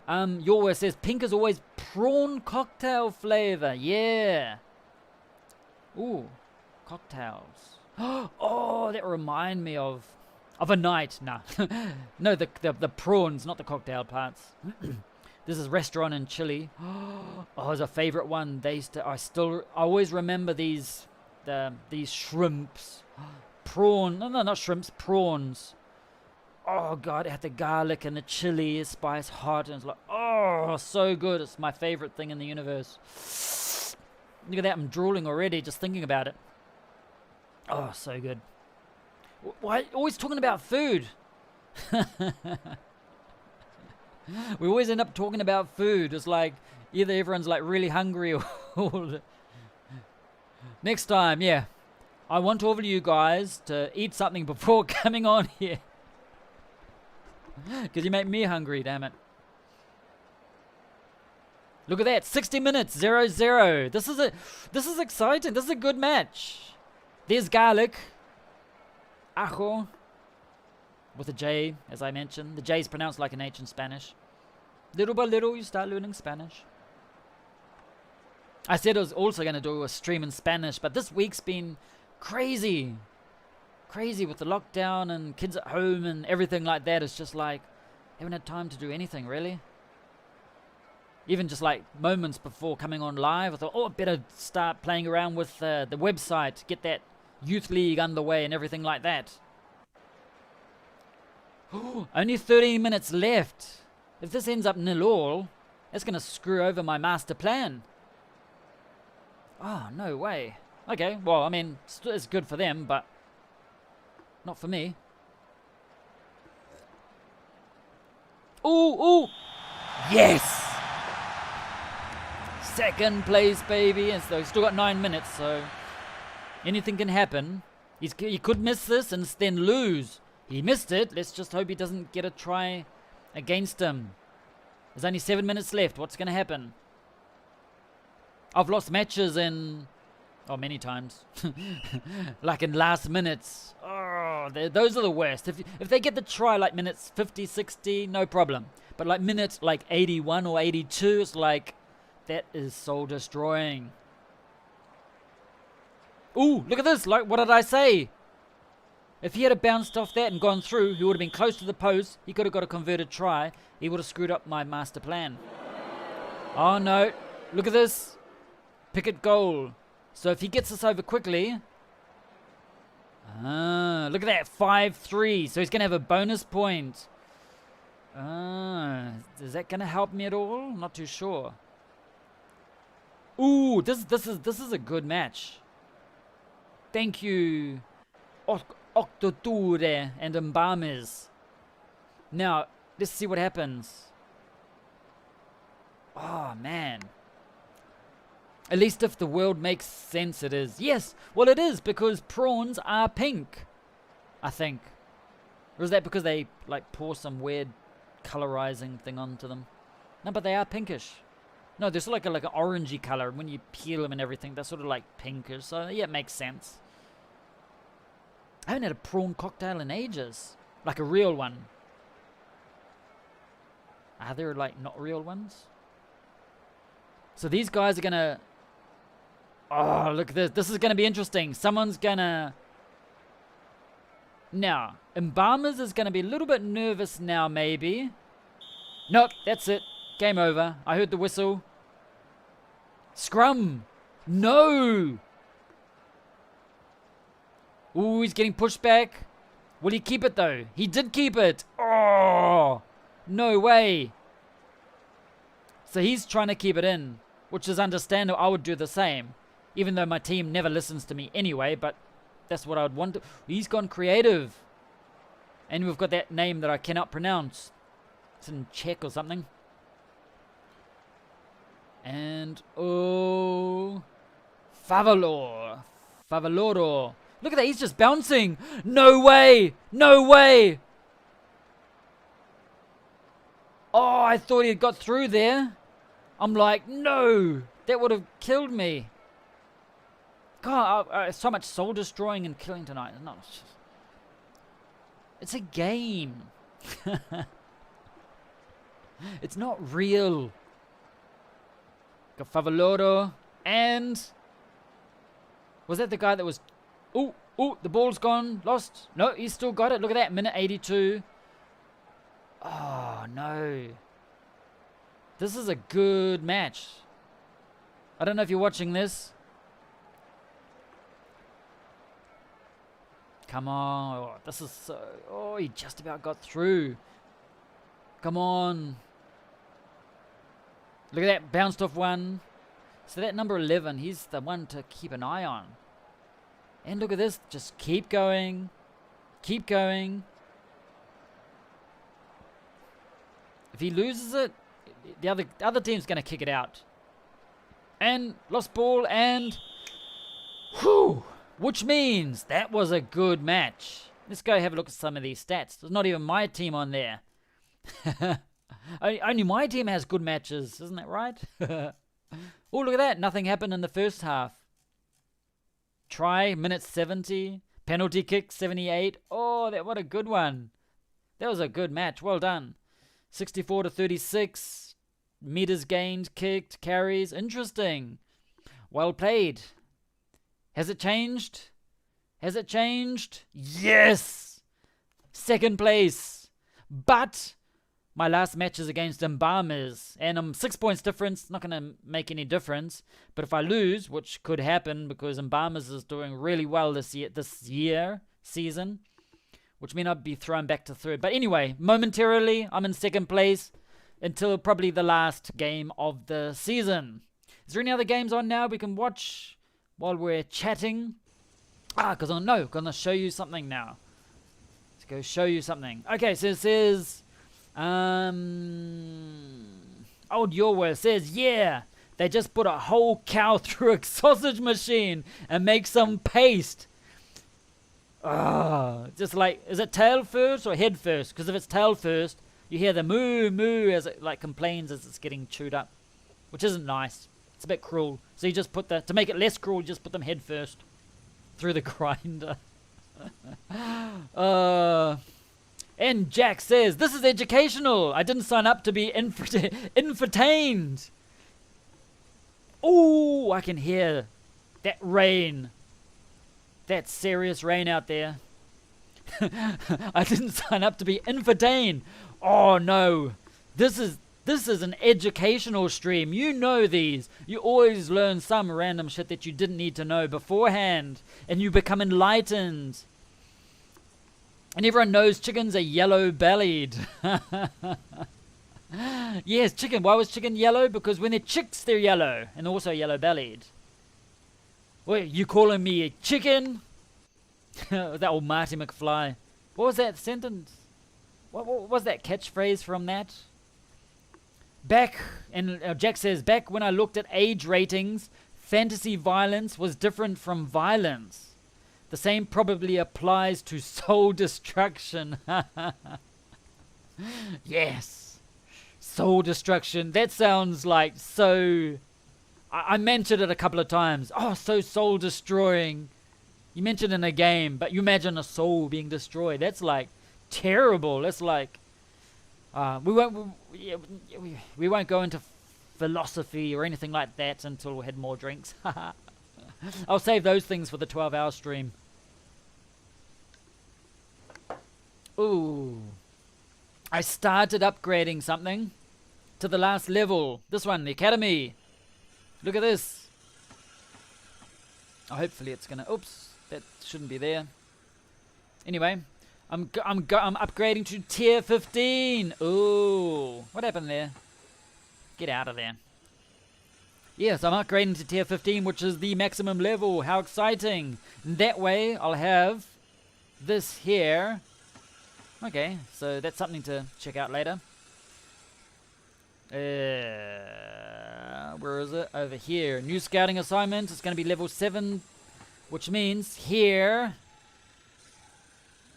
Your worst says pink is always prawn cocktail flavor. Yeah. Ooh, cocktails. Oh, that remind me of a night. Nah. No, the prawns, not the cocktail parts. This is restaurant in Chile. Oh, it's a favorite one. I always remember these shrimps. Prawn. No, not shrimps. Prawns. Oh God, it had the garlic and the chili, spice hot, and it's like, oh, so good. It's my favorite thing in the universe. Look at that, I'm drooling already just thinking about it. Oh, so good. Why always talking about food? We always end up talking about food. It's like either everyone's like really hungry or next time, yeah. I want all of you guys to eat something before coming on here. Because you make me hungry, damn it. Look at that, 60 minutes, 0-0. This is exciting. This is a good match. There's garlic. Ajo. With a J, as I mentioned. The J is pronounced like an H in Spanish. Little by little, you start learning Spanish. I said I was also going to do a stream in Spanish, but this week's been crazy. Crazy with the lockdown and kids at home and everything like that. It's just like, haven't had time to do anything, really. Even just like moments before coming on live, I thought, oh, I better start playing around with the website, get that youth league underway and everything like that. Only 13 minutes left. If this ends up 0-0, that's going to screw over my master plan. Oh, no way. Okay, well, I mean, it's good for them, but not for me. Ooh! Yes! Second place, baby. And so he's still got 9 minutes, so anything can happen. He could miss this and then lose. He missed it. Let's just hope he doesn't get a try against him. There's only 7 minutes left. What's going to happen? I've lost matches in... oh, many times. Like in last minutes. Oh, those are the worst. If they get the try like minutes 50, 60, no problem. But like minutes like 81 or 82, it's like, that is soul destroying. Ooh, look at this. Like, what did I say? If he had bounced off that and gone through, he would have been close to the post. He could have got a converted try. He would have screwed up my master plan. Oh, no. Look at this. Picket goal. So if he gets this over quickly... look at that. 5-3. So he's going to have a bonus point. Is that going to help me at all? Not too sure. Ooh, this is a good match. Thank you, Octoture and Embalmers. Now, let's see what happens. Oh, man. At least if the world makes sense, it is. Yes, well, it is, because prawns are pink, I think. Or is that because they, like, pour some weird colorizing thing onto them? No, but they are pinkish. No, they're sort of like an orangey color. When you peel them and everything, they're sort of like pinkish. So yeah, it makes sense. I haven't had a prawn cocktail in ages. Like a real one. Are there like not real ones? So these guys are gonna... Oh, look at this. This is gonna be interesting. Someone's gonna... Now, Embalmers is gonna be a little bit nervous now, maybe. Nope, that's it. Game over. I heard the whistle. Scrum. No. Ooh, he's getting pushed back. Will he keep it though? He did keep it. Oh, no way. So he's trying to keep it in, which is understandable. I would do the same, even though my team never listens to me anyway, but that's what I would want to. He's gone creative. And we've got that name that I cannot pronounce. It's in Czech or something. And, oh, Favalor. Favaloro. Look at that, he's just bouncing. No way. No way. Oh, I thought he had got through there. I'm like, no. That would have killed me. God, so much soul destroying and killing tonight. It's a game. It's not real. Got Favaloro. And was that the guy that was... Ooh, the ball's gone. Lost. No, he's still got it. Look at that. Minute 82. Oh, no. This is a good match. I don't know if you're watching this. Come on. Oh, this is so... Oh, he just about got through. Come on. Look at that. Bounced off one. So that number 11, he's the one to keep an eye on. And look at this. Just keep going. Keep going. If he loses it, the other team's going to kick it out. And lost ball and... Whew! Which means that was a good match. Let's go have a look at some of these stats. There's not even my team on there. Only my team has good matches. Isn't that right? Oh, look at that. Nothing happened in the first half. Try, minute 70. Penalty kick, 78. Oh, what a good one. That was a good match. Well done. 64 to 36. Meters gained, kicked, carries. Interesting. Well played. Has it changed? Has it changed? Yes! Second place. But my last match is against Embalmers. And I'm 6 points difference. Not going to make any difference. But if I lose, which could happen because Embalmers is doing really well this season, which means I'd be thrown back to third. But anyway, momentarily, I'm in second place until probably the last game of the season. Is there any other games on now we can watch while we're chatting? Because I'm going to show you something now. Let's go show you something. Okay, so it says... Old Yorworth says, yeah, they just put a whole cow through a sausage machine and make some paste. Just like, is it tail first or head first? Because if it's tail first, you hear the moo moo as it like complains as it's getting chewed up, which isn't nice. It's a bit cruel. So you just put to make it less cruel, you just put them head first through the grinder. And Jack says, this is educational. I didn't sign up to be infotained. Oh, I can hear that rain. That's serious rain out there. I didn't sign up to be infotained. Oh no. This is an educational stream. You know these. You always learn some random shit that you didn't need to know beforehand. And you become enlightened. And everyone knows chickens are yellow-bellied. Yes, chicken. Why was chicken yellow? Because when they're chicks, they're yellow. And also yellow-bellied. Wait, you calling me a chicken? That old Marty McFly. What was that sentence? What was that catchphrase from that? Jack says, back when I looked at age ratings, fantasy violence was different from violence. The same probably applies to soul destruction. Yes. Soul destruction. That sounds like so... I mentioned it a couple of times. Oh, so soul destroying. You mentioned in a game, but you imagine a soul being destroyed. That's like terrible. That's like... we won't go into philosophy or anything like that until we had more drinks. I'll save those things for the 12-hour stream. Ooh. I started upgrading something to the last level. This one, the academy. Look at this. Oh, hopefully it's gonna... Oops, that shouldn't be there. Anyway, I'm upgrading to tier 15. Ooh, what happened there? Get out of there. Yes, I'm upgrading to tier 15, which is the maximum level. How exciting. And that way, I'll have this here. Okay, so that's something to check out later. Where is it? Over here. New scouting assignment. It's going to be level 7, which means here...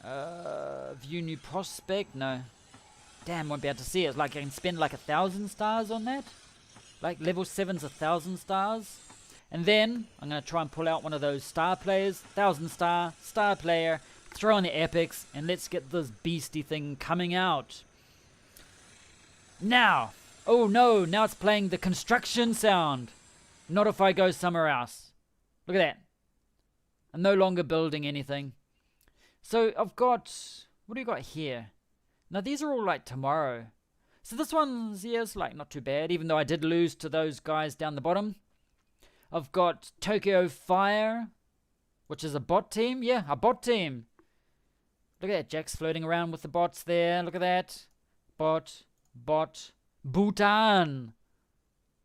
view new prospect. No. Damn, won't be able to see it. It's like I can spend like 1,000 stars on that. Like level 7's 1,000 stars. And then I'm going to try and pull out one of those star players. 1,000 star player. Throw in the epics. And let's get this beastie thing coming out. Now. Oh no, now it's playing the construction sound. Not if I go somewhere else. Look at that. I'm no longer building anything. So I've got... What do you got here? Now these are all like tomorrow. So this one's, yeah, it's like not too bad, even though I did lose to those guys down the bottom. I've got Tokyo Fire, which is a bot team. Yeah, a bot team. Look at that, Jack's floating around with the bots there. Look at that. Bot. Bhutan.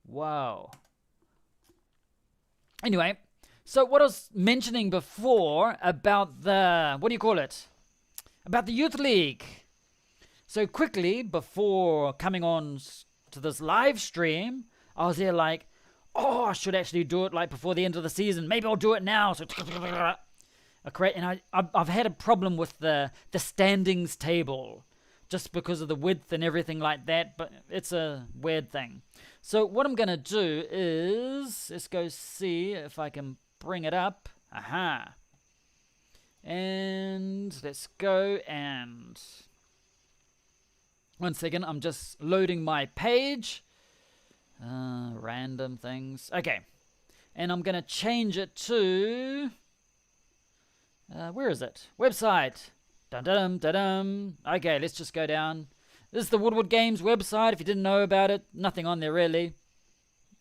Wow. Anyway, so what I was mentioning before about the, what do you call it? About the Youth League. So quickly, before coming on to this live stream, I was there like, oh, I should actually do it like before the end of the season. Maybe I'll do it now. So and I've had a problem with the standings table, just because of the width and everything like that, but it's a weird thing. So what I'm going to do is, let's go see if I can bring it up. Aha. And let's go and... One second, I'm just loading my page. Random things. Okay. And I'm going to change it to... where is it? Website. Dum-dum-dum-dum. Okay, let's just go down. This is the Woodward Games website. If you didn't know about it, nothing on there really.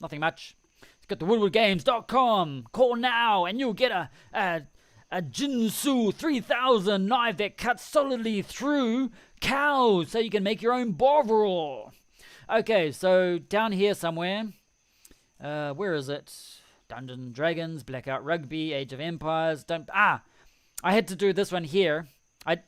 Nothing much. It's got the woodwardgames.com. Call now and you'll get a Jinsu 3000 knife that cuts solidly through cows so you can make your own bovril. Okay, so down here somewhere. Where is it? Dungeons & Dragons, Blackout Rugby, Age of Empires. I had to do this one here. I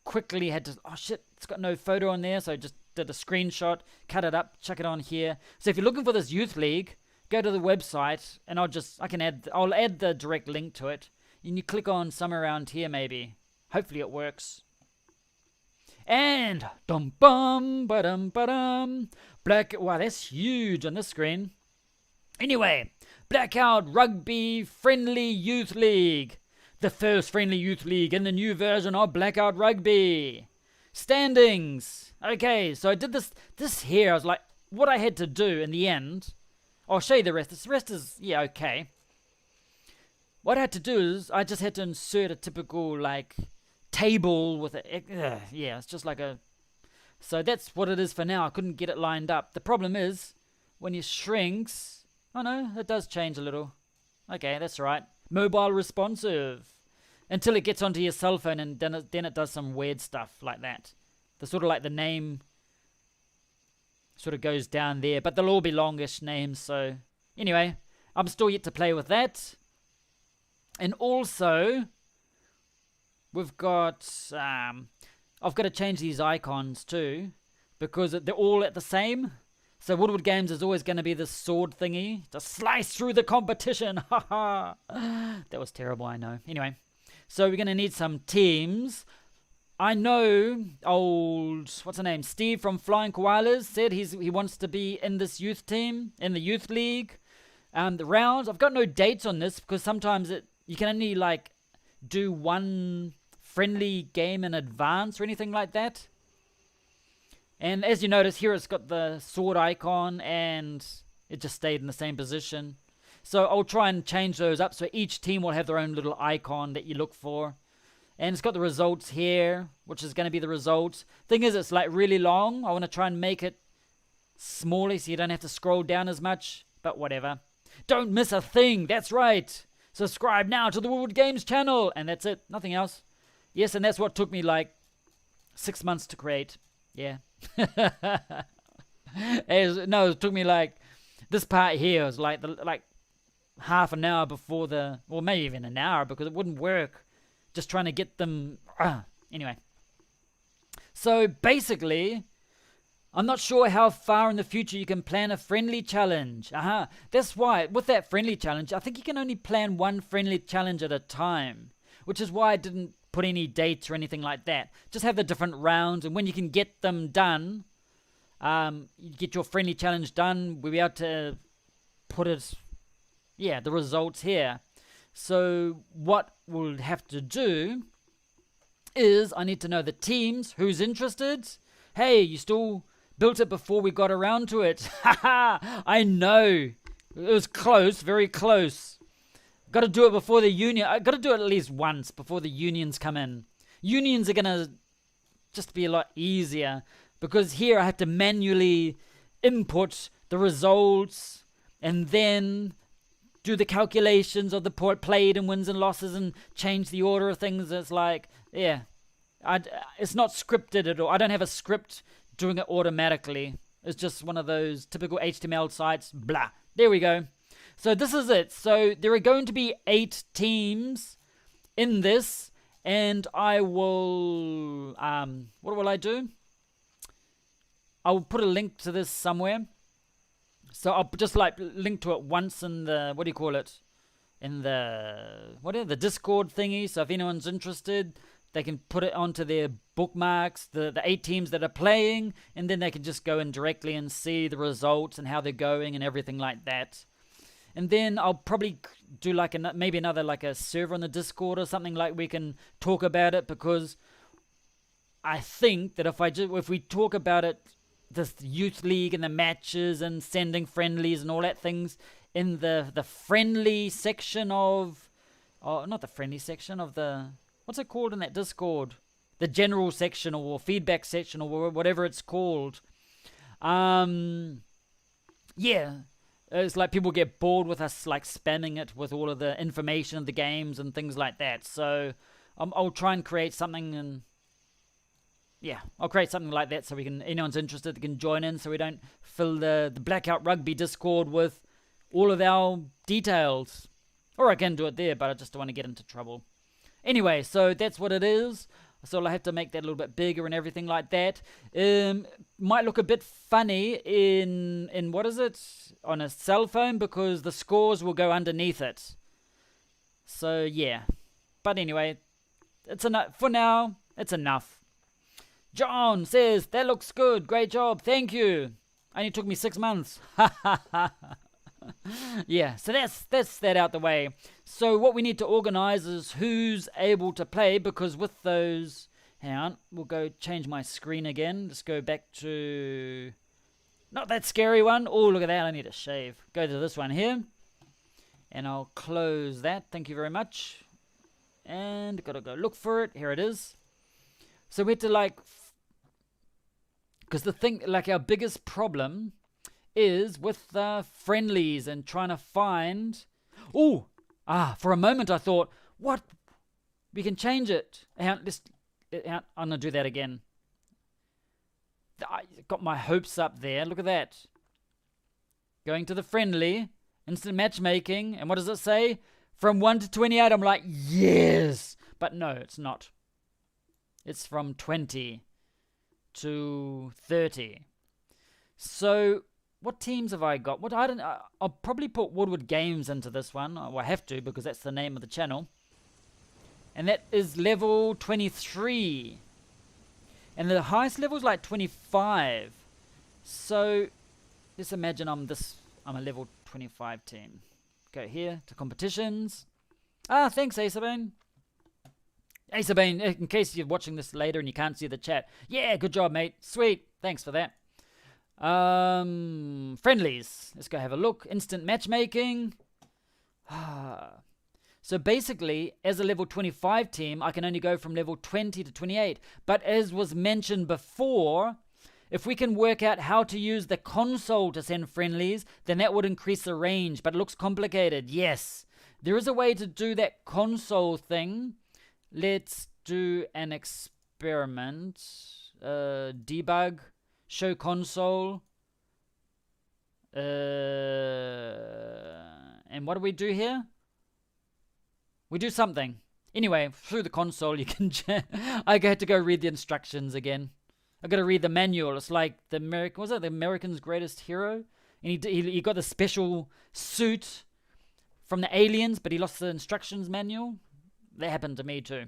quickly had to... Oh, shit. It's got no photo on there, so I just did a screenshot, cut it up, chuck it on here. So if you're looking for this youth league, go to the website, and I'll add the direct link to it. And you click on somewhere around here, maybe. Hopefully it works. And... Dum-bum-ba-dum-ba-dum. Wow, that's huge on this screen. Anyway, Blackout Rugby Friendly Youth League. The first friendly youth league in the new version of Blackout Rugby. Standings. Okay, so I did this here. I was like, what I had to do in the end. I'll show you the rest. The rest is, yeah, okay. What I had to do is I just had to insert a typical, like, table with a... yeah, it's just like a... So that's what it is for now. I couldn't get it lined up. The problem is, when it shrinks... Oh, no, it does change a little. Okay, that's right. Mobile responsive. Until it gets onto your cell phone and then it does some weird stuff like that. The sort of like the name sort of goes down there. But they'll all be longish names. So anyway, I'm still yet to play with that. And also, we've got... I've got to change these icons too. Because they're all at the same. So Woodward Games is always going to be this sword thingy to slice through the competition. That was terrible, I know. Anyway, so we're going to need some teams. I know old, what's her name, Steve from Flying Koalas said he wants to be in this youth team, in the youth league. The rounds, I've got no dates on this because sometimes you can only like do one friendly game in advance or anything like that. And as you notice here, it's got the sword icon and it just stayed in the same position. So I'll try and change those up so each team will have their own little icon that you look for. And it's got the results here, which is going to be the results. Thing is, it's like really long. I want to try and make it smaller so you don't have to scroll down as much. But whatever. Don't miss a thing. That's right. Subscribe now to the Woodward Games channel. And that's it. Nothing else. Yes, and that's what took me like 6 months to create. Yeah. No, it took me like, this part here was like half an hour before or maybe even an hour because it wouldn't work. Just trying to get them. Anyway. So basically, I'm not sure how far in the future you can plan a friendly challenge. That's why, with that friendly challenge, I think you can only plan one friendly challenge at a time. Which is why I didn't put any dates or anything like that. Just have the different rounds, and when you can get them done, you get your friendly challenge done, we'll be able to put it, the results here. So what we'll have to do is I need to know the teams, who's interested. Hey, you still built it before we got around to it. Haha, I know. It was close, very close. Got to do it before the union. I got to do it at least once before the unions come in. Unions are going to just be a lot easier because here I have to manually input the results and then do the calculations of the played and wins and losses and change the order of things. It's like, it's not scripted at all. I don't have a script doing it automatically. It's just one of those typical HTML sites. Blah. There we go. So this is it. So there are going to be 8 teams in this, and I will, what will I do? I'll put a link to this somewhere. So I'll just like link to it once in the, what do you call it? In the Discord thingy. So if anyone's interested, they can put it onto their bookmarks, the 8 teams that are playing, and then they can just go in directly and see the results and how they're going and everything like that. And then I'll probably do like maybe another like a server on the Discord or something, like we can talk about it, because I think that if we talk about it, this youth league and the matches and sending friendlies and all that things in the friendly section of, not the friendly section of the, what's it called in that Discord? The general section or feedback section or whatever it's called. It's like people get bored with us like spamming it with all of the information of the games and things like that. So I'll try and create something, and I'll create something like that so anyone's interested, they can join in, so we don't fill the Blackout Rugby Discord with all of our details. Or I can do it there, but I just don't want to get into trouble. Anyway, so that's what it is. So I'll have to make that a little bit bigger and everything like that. Might look a bit funny in what is it? On a cell phone, because the scores will go underneath it. So yeah. But anyway, it's enough. For now, it's enough. John says, that looks good. Great job. Thank you. Only took me 6 months. Yeah, so that's that out the way. So what we need to organize is who's able to play, because with those, hang on, we'll go change my screen again. Just go back to, not that scary one. Oh, look at that, I need a shave. Go to this one here, and I'll close that. Thank you very much. And gotta go look for it. Here it is. So we had to because the thing, like our biggest problem is with the friendlies and trying to find. For a moment I thought, what? We can change it. I'm gonna do that again. I got my hopes up there. Look at that. Going to the friendly, instant matchmaking, and what does it say? From 1 to 28. I'm like, yes, but no, it's not. It's from 20 to 30. So what teams have I got? I'll probably put Woodward Games into this one. Well, I have to, because that's the name of the channel. And that is level 23. And the highest level is like 25. So let's imagine I'm a level 25 team. Go here to competitions. Ah, thanks, Asabane. Asabane, in case you're watching this later and you can't see the chat. Yeah, good job, mate. Sweet. Thanks for that. Friendlies. Let's go have a look. Instant matchmaking. So basically, as a level 25 team, I can only go from level 20 to 28. But as was mentioned before, if we can work out how to use the console to send friendlies, then that would increase the range. But it looks complicated. Yes, there is a way to do that console thing. Let's do an experiment. Debug. Show console. And what do we do here? We do something. Anyway, through the console, you can... I had to go read the instructions again. I got to read the manual. It's like the American... Was it the American's Greatest Hero? And he got the special suit from the aliens, but he lost the instructions manual. That happened to me too.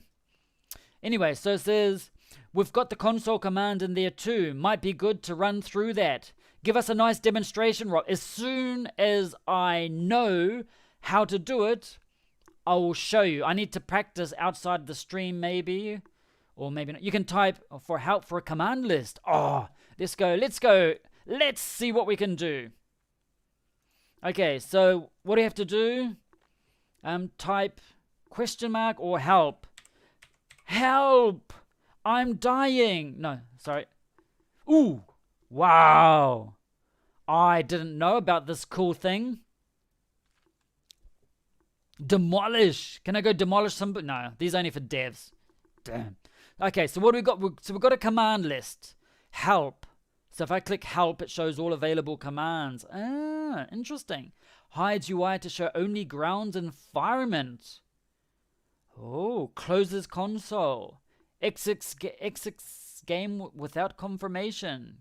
Anyway, so it says... We've got the console command in there too. Might be good to run through that. Give us a nice demonstration, Rob. As soon as I know how to do it, I will show you. I need to practice outside the stream maybe. Or maybe not. You can type for help for a command list. Oh, let's go. Let's see what we can do. Okay, so what do you have to do? Type question mark or help. Help! I'm dying. No, sorry. Ooh, wow. I didn't know about this cool thing. Demolish. Can I go demolish some? No, these are only for devs. Damn. Okay, so what do we got? So we've got a command list. Help. So if I click help, it shows all available commands. Ah, interesting. Hides UI to show only ground environment. Oh, closes console. Exits game without confirmation.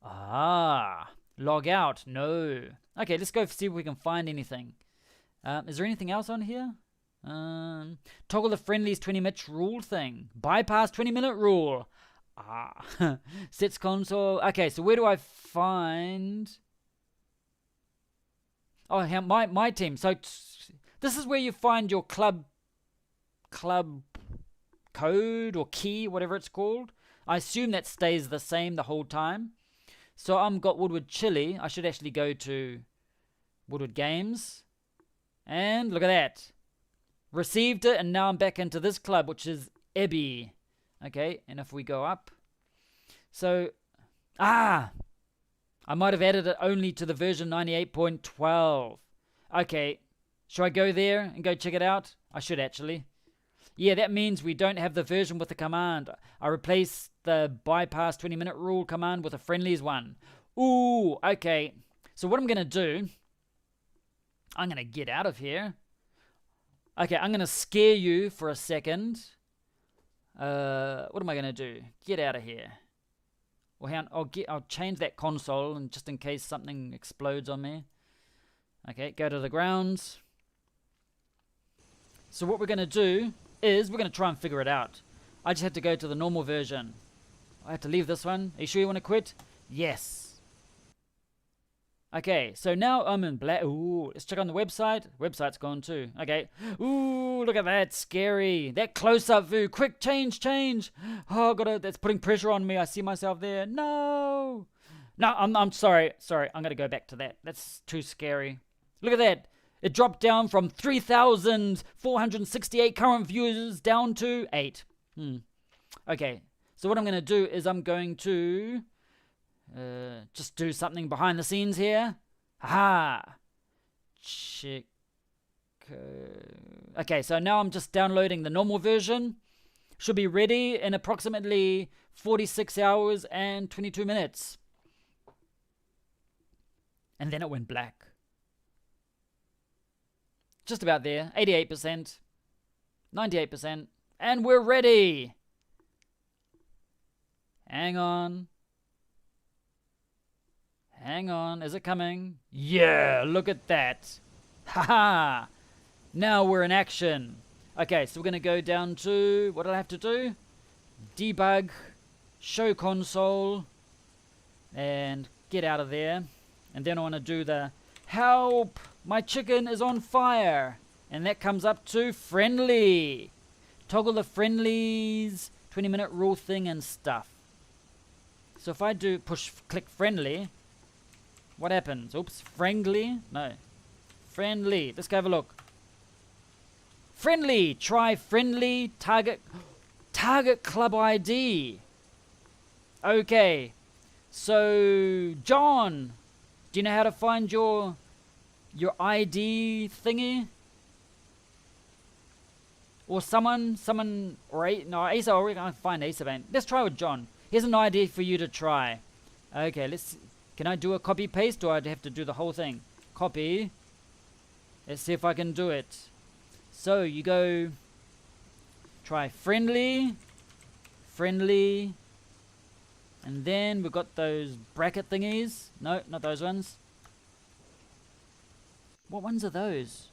Ah, log out. No. Okay, let's go see if we can find anything. Is there anything else on here? Toggle the friendlies 20-minute rule thing. Bypass 20-minute rule. Ah, sets console. Okay, so where do I find? Oh, my team. So this is where you find your club code or key, whatever it's called. I assume that stays the same the whole time. So I've got Woodward Chili. I should actually go to Woodward Games. And look at that. Received it, and now I'm back into this club, which is Ebby. Okay, and if we go up. So, I might have added it only to the version 98.12. Okay, should I go there and go check it out? I should actually. Yeah, that means we don't have the version with the command. I replaced the bypass 20-minute rule command with a friendlies one. Ooh, okay. So what I'm going to do, I'm going to get out of here. Okay, I'm going to scare you for a second. What am I going to do? Get out of here. Well, hang on, I'll change that console and just in case something explodes on me. Okay, go to the grounds. So what we're going to do is we're going to try and figure it out. I just had to go to the normal version. I have to leave this one. Are you sure you want to quit? Yes. Okay, so now I'm in black. Ooh, let's check on the website. Website's gone too. Okay. Ooh, look at that. Scary. That close-up view. Quick, change. Oh, that's putting pressure on me. I see myself there. No, I'm sorry. I'm going to go back to that. That's too scary. Look at that. It dropped down from 3,468 current viewers down to 8. Okay, so what I'm going to do is I'm going to just do something behind the scenes here. Aha! Check. Okay, so now I'm just downloading the normal version. Should be ready in approximately 46 hours and 22 minutes. And then it went black. Just about there. 88%. 98%. And we're ready. Hang on. Is it coming? Yeah, look at that. Haha. Now we're in action. Okay, so we're going to go down to... What do I have to do? Debug. show console, and get out of there. And then I want to do the help, my chicken is on fire, and that comes up to friendly. Toggle the friendlies 20-minute rule thing and stuff. So if I do click friendly, what happens? Oops, friendly? No. Friendly. Let's go have a look. Friendly. Try friendly target club ID. Okay. So, John, do you know how to find your ID thingy? Or someone, or Asa, I can't find Asa, man. Let's try with John. Here's an idea for you to try. Okay, can I do a copy paste, or I have to do the whole thing? Copy. Let's see if I can do it. So you go, try friendly, and then we've got those bracket thingies. No, not those ones. What ones are those?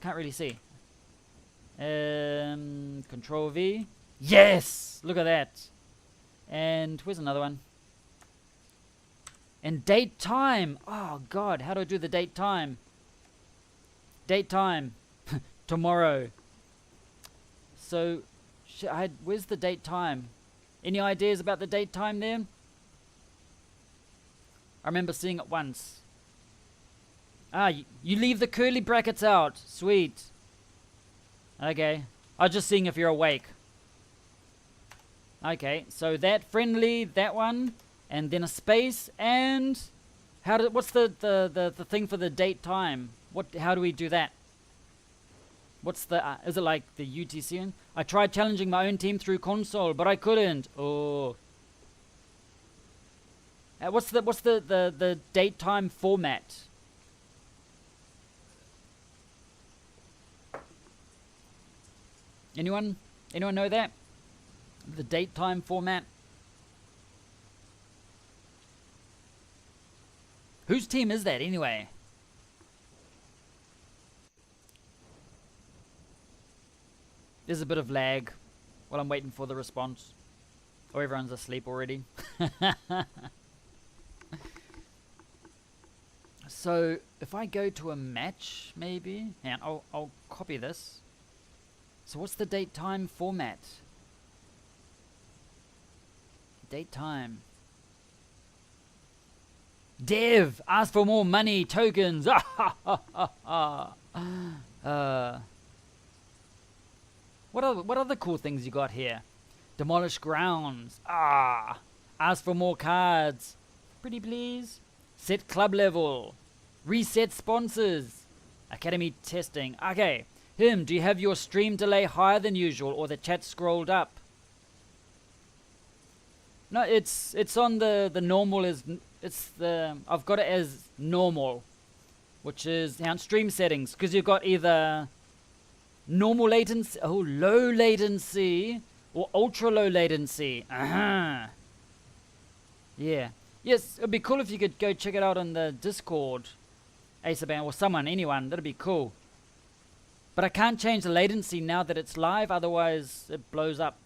Can't really see. Control V. Yes! Look at that. And where's another one? And date time. Oh God, how do I do the date time? Date time. Tomorrow. So, where's the date time? Any ideas about the date time there? I remember seeing it once. Ah, you leave the curly brackets out. Sweet. Okay. I was just seeing if you're awake. Okay, so that friendly, that one, and then a space, and what's the thing for the date time? How do we do that? What's the is it like the UTC one? I tried challenging my own team through console, but I couldn't. Oh. What's the date time format? Anyone know that? The date time format? Whose team is that anyway? There's a bit of lag while I'm waiting for the response. Or everyone's asleep already. So if I go to a match, maybe, and I'll copy this. So what's the date time format? Date time. Dev, ask for more money, tokens. What other cool things you got here? Demolish grounds. Ask for more cards. Pretty please. Set club level. Reset sponsors. Academy testing. Okay. Do you have your stream delay higher than usual, or the chat scrolled up? No, it's on the normal I've got it as normal, which is on stream settings, because you've got either normal latency, low latency, or ultra low latency. Yeah. Yes, it'd be cool if you could go check it out on the Discord, Asaban, or anyone. That'd be cool. But I can't change the latency now that it's live, otherwise it blows up.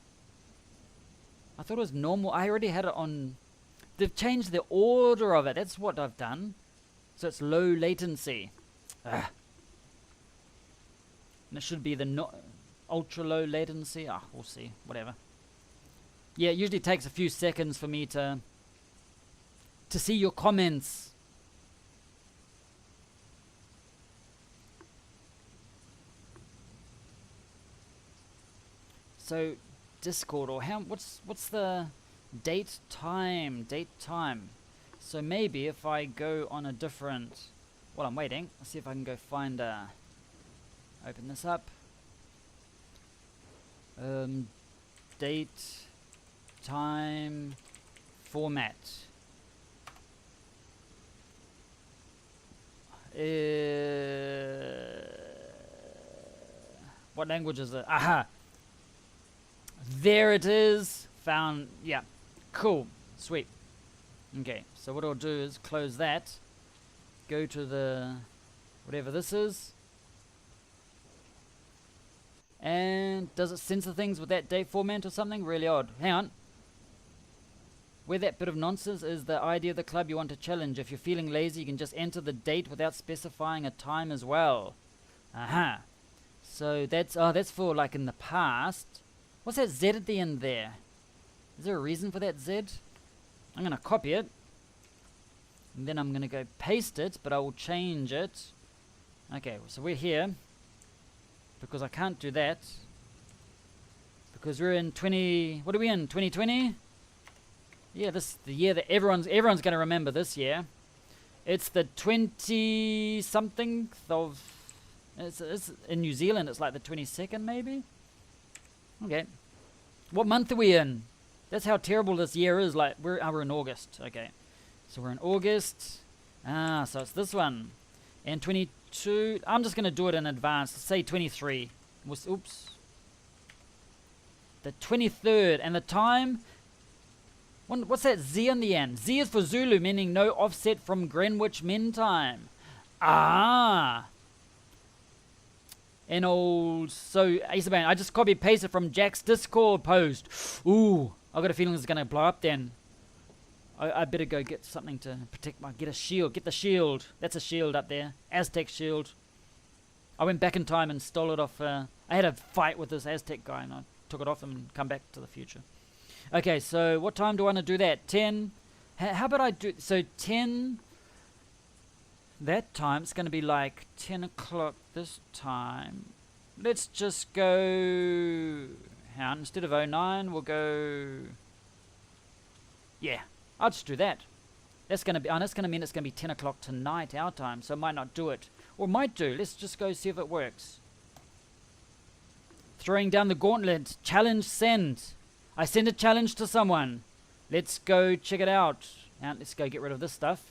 I thought it was normal. I already had it on. They've changed the order of it. That's what I've done. So it's low latency. And it should be the ultra low latency. We'll see. Whatever. Yeah, it usually takes a few seconds for me to see your comments. So Discord, or what's the date time? So maybe if I go on a different, while I'm waiting, let's see if I can go find open this up. Date time format. What language is it? Aha! There it is. Found. Yeah. Cool. Sweet. Okay. So what I'll do is close that. Go to the whatever this is. And does it censor things with that date format or something? Really odd. Hang on. Where that bit of nonsense is the idea of the club you want to challenge. If you're feeling lazy, you can just enter the date without specifying a time as well. Aha. So that's for like in the past. What's that Z at the end there? Is there a reason for that Z? I'm going to copy it. And then I'm going to go paste it, but I will change it. Okay, so we're here. Because I can't do that. Because we're in 20... What are we in? 2020? Yeah, this is the year that everyone's going to remember this year. It's the 20-something of... It's in New Zealand, it's like the 22nd, maybe? Okay. What month are we in? That's how terrible this year is. Like, we're in August. Okay. So we're in August. So it's this one. And 22... I'm just going to do it in advance. Let's say 23. Oops. The 23rd. And the time... What's that Z in the end? Z is for Zulu, meaning no offset from Greenwich Mean Time. Ah. And so, Ace-a-Bane, I just copy-pasted from Jack's Discord post. Ooh, I've got a feeling it's going to blow up then. I better go get something to protect get a shield. Get the shield. That's a shield up there. Aztec shield. I went back in time and stole it off. I had a fight with this Aztec guy and I took it off him and come back to the future. Okay, so what time do I want to do that? 10. How about I do... So 10... That time, it's going to be like 10 o'clock this time. Let's just go... Instead of 09, we'll go... Yeah, I'll just do that. That's going to be... that's going to mean it's going to be 10 o'clock tonight, our time, so I might not do it. Or might do. Let's just go see if it works. Throwing down the gauntlet. Challenge send. I send a challenge to someone. Let's go check it out. Now, let's go get rid of this stuff.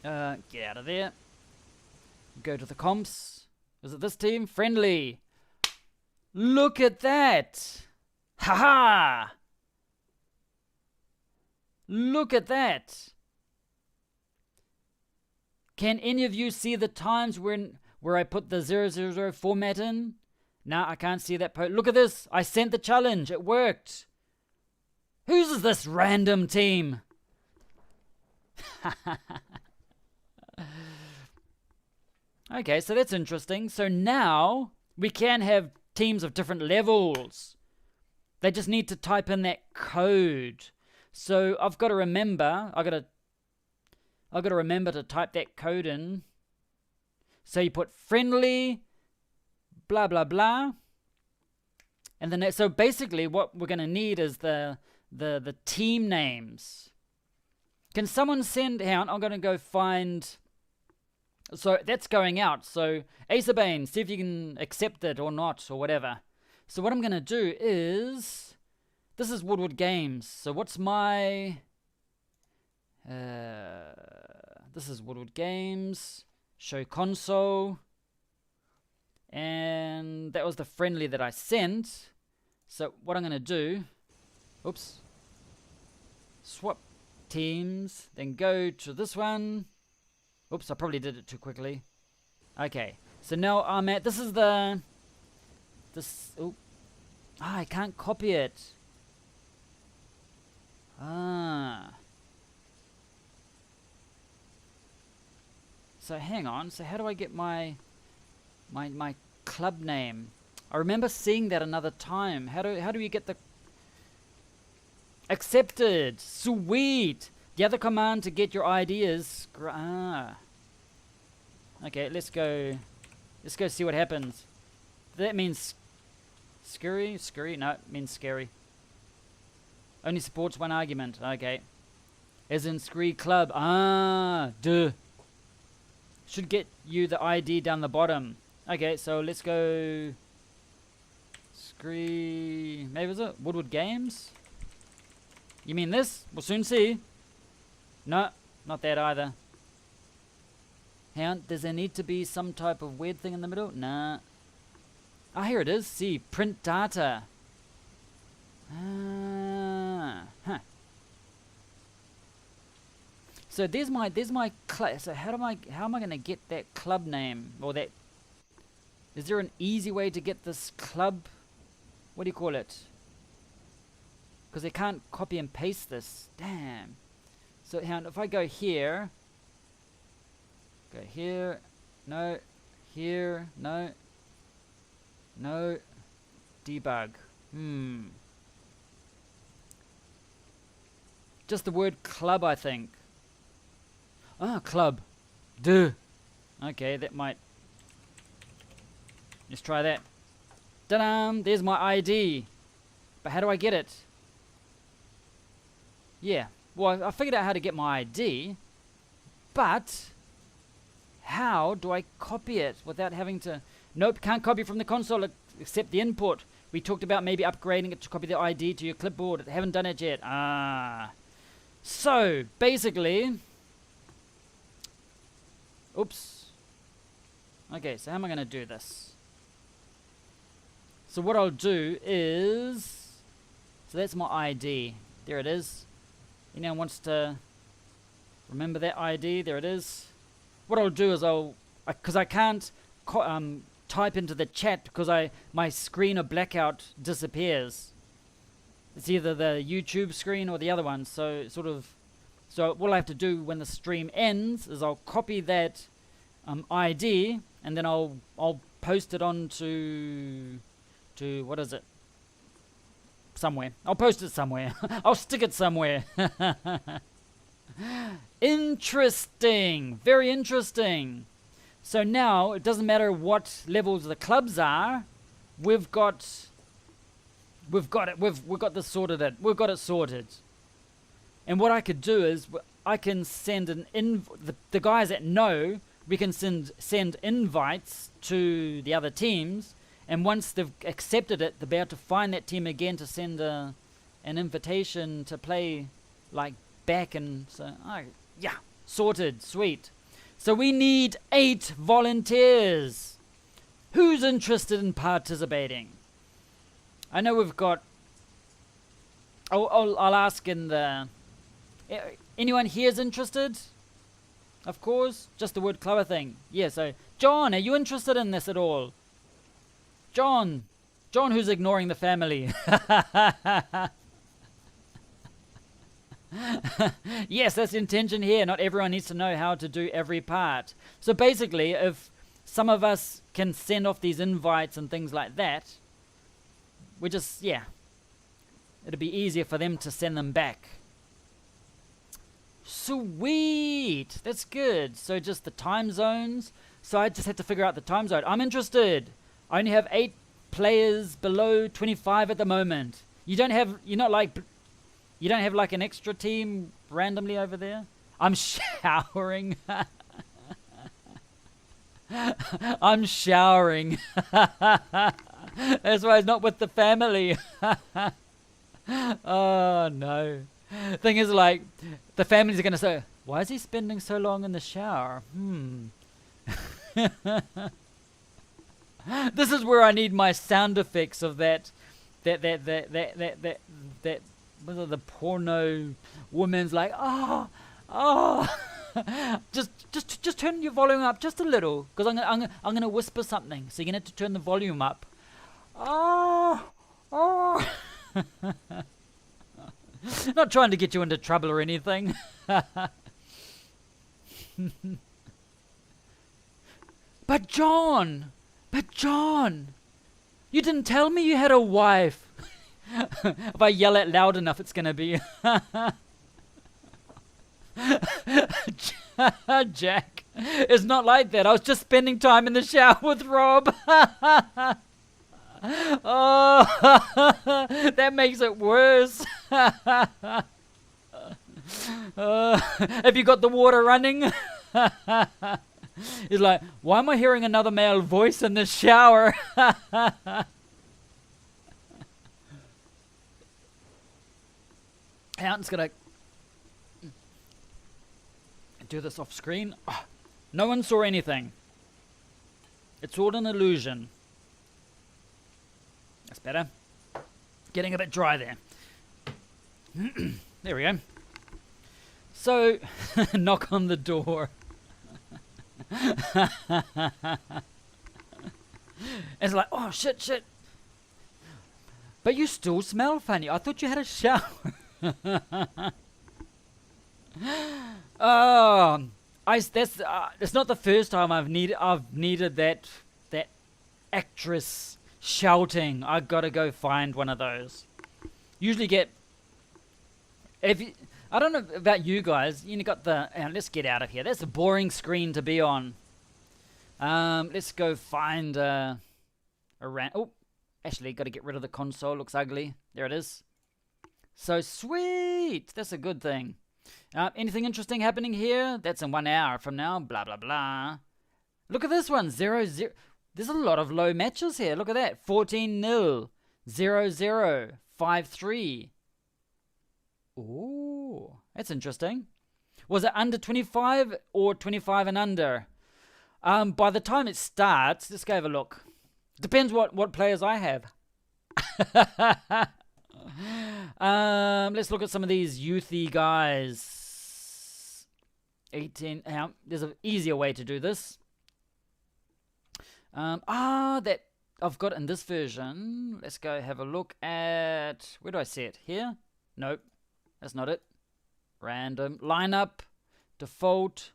Get out of there. Go to the comps. Is it this team? Friendly. Look at that. Ha-ha. Look at that. Can any of you see the times where I put the 000 format in? No, I can't see that post. Look at this. I sent the challenge. It worked. Whose is this random team? Okay, so that's interesting. So now we can have teams of different levels. They just need to type in that code. So I've got to remember. I've got to remember to type that code in. So you put friendly, blah blah blah, and then so basically what we're going to need is the team names. Can someone send... Hang on, I'm going to go find... So that's going out. So Ace-a-Bane, see if you can accept it or not or whatever. So what I'm going to do is... This is Woodward Games. So what's my... this is Woodward Games. Show console. And that was the friendly that I sent. So what I'm going to do... Oops. Swap teams. Then go to this one. Oops, I probably did it too quickly. Okay. So now I'm at... This is the... Oh, I can't copy it. So hang on. So how do I get my club name? I remember seeing that another time. How do you get the... Accepted. Sweet. The other command to get your ID is... Okay, let's go see what happens. That means... Scurry? Scurry? No, it means scary. Only supports one argument. Okay. As in Scree Club. Duh. Should get you the ID down the bottom. Okay, so let's go... Scree... Maybe was it? Woodward Games? You mean this? We'll soon see. No, not that either. Hang on, does there need to be some type of weird thing in the middle? Nah. Ah, here it is. See, print data. Huh. So there's my so how am I gonna get that club name or that? Is there an easy way to get this club? What do you call it? Because they can't copy and paste this. Damn. So if I go here, no, here, no, debug. Just the word club, I think. Ah, club. Duh. Okay, that might. Let's try that. Ta-da! There's my ID. But how do I get it? Yeah. Well, I figured out how to get my ID. But how do I copy it without having to... Nope, can't copy from the console except the input. We talked about maybe upgrading it to copy the ID to your clipboard. Haven't done it yet. So, basically... Oops. Okay, so how am I going to do this? So what I'll do is... So that's my ID. There it is. Anyone wants to remember that ID? There it is. What I'll do is because I can't type into the chat because my screen of Blackout disappears. It's either the YouTube screen or the other one. So what I have to do when the stream ends is I'll copy that ID and then I'll post it on to what is it? Somewhere. I'll post it somewhere. I'll stick it somewhere. Interesting. Very interesting. So now it doesn't matter what levels the clubs are. We've got it. We've got this sorted. We've got it sorted. And what I could do is I can send the guys that know, we can send invites to the other teams, and once they've accepted it, they'll be able to find that team again to send an invitation to play like back. And so yeah, sorted. Sweet. So we need 8 volunteers. Who's interested in participating? I know we've got... I'll ask in the... Anyone here's interested? Of course. Just the word clever thing. Yeah, so... John, are you interested in this at all? John, who's ignoring the family. Yes, that's the intention here. Not everyone needs to know how to do every part. So basically, if some of us can send off these invites and things like that, we just, yeah, it'll be easier for them to send them back. Sweet, that's good. So just the time zones. So I just have to figure out the time zone. I'm interested. I only have 8 players below 25 at the moment. You don't have like an extra team randomly over there? I'm showering. I'm showering. That's why it's not with the family. Oh no. Thing is, like, the families are going to say, why is he spending so long in the shower? This is where I need my sound effects of that the porno woman's like, just turn your volume up just a little, because I'm gonna whisper something, so you're gonna have to turn the volume up. Not trying to get you into trouble or anything. But John, you didn't tell me you had a wife. If I yell it loud enough, it's gonna be... Jack, it's not like that. I was just spending time in the shower with Rob. Oh, that makes it worse. Have you got the water running? He's like, why am I hearing another male voice in the shower? I'm just gonna do this off screen. Oh, no one saw anything. It's all an illusion. That's better. Getting a bit dry there. There we go. So, knock on the door. It's like, oh shit. But you still smell funny. I thought you had a shower. Oh, that's not the first time I've needed that actress shouting. I gotta go find one of those. Usually get I don't know about you guys. You got the. Let's get out of here. That's a boring screen to be on. Let's go find a Oh, actually, got to get rid of the console. Looks ugly. There it is. So sweet. That's a good thing. Anything interesting happening here? That's in 1 hour from now. Blah, blah, blah. Look at this one. 0-0. There's a lot of low matches here. Look at that. 14-0. 0-0. 5-3. Ooh. That's interesting. Was it under 25 or 25 and under? By the time it starts, let's go have a look. Depends what players I have. Let's look at some of these youthy guys. 18. There's an easier way to do this. That I've got in this version. Let's go have a look at. Where do I see it? Here? Nope. That's not it. Random. Lineup. Default.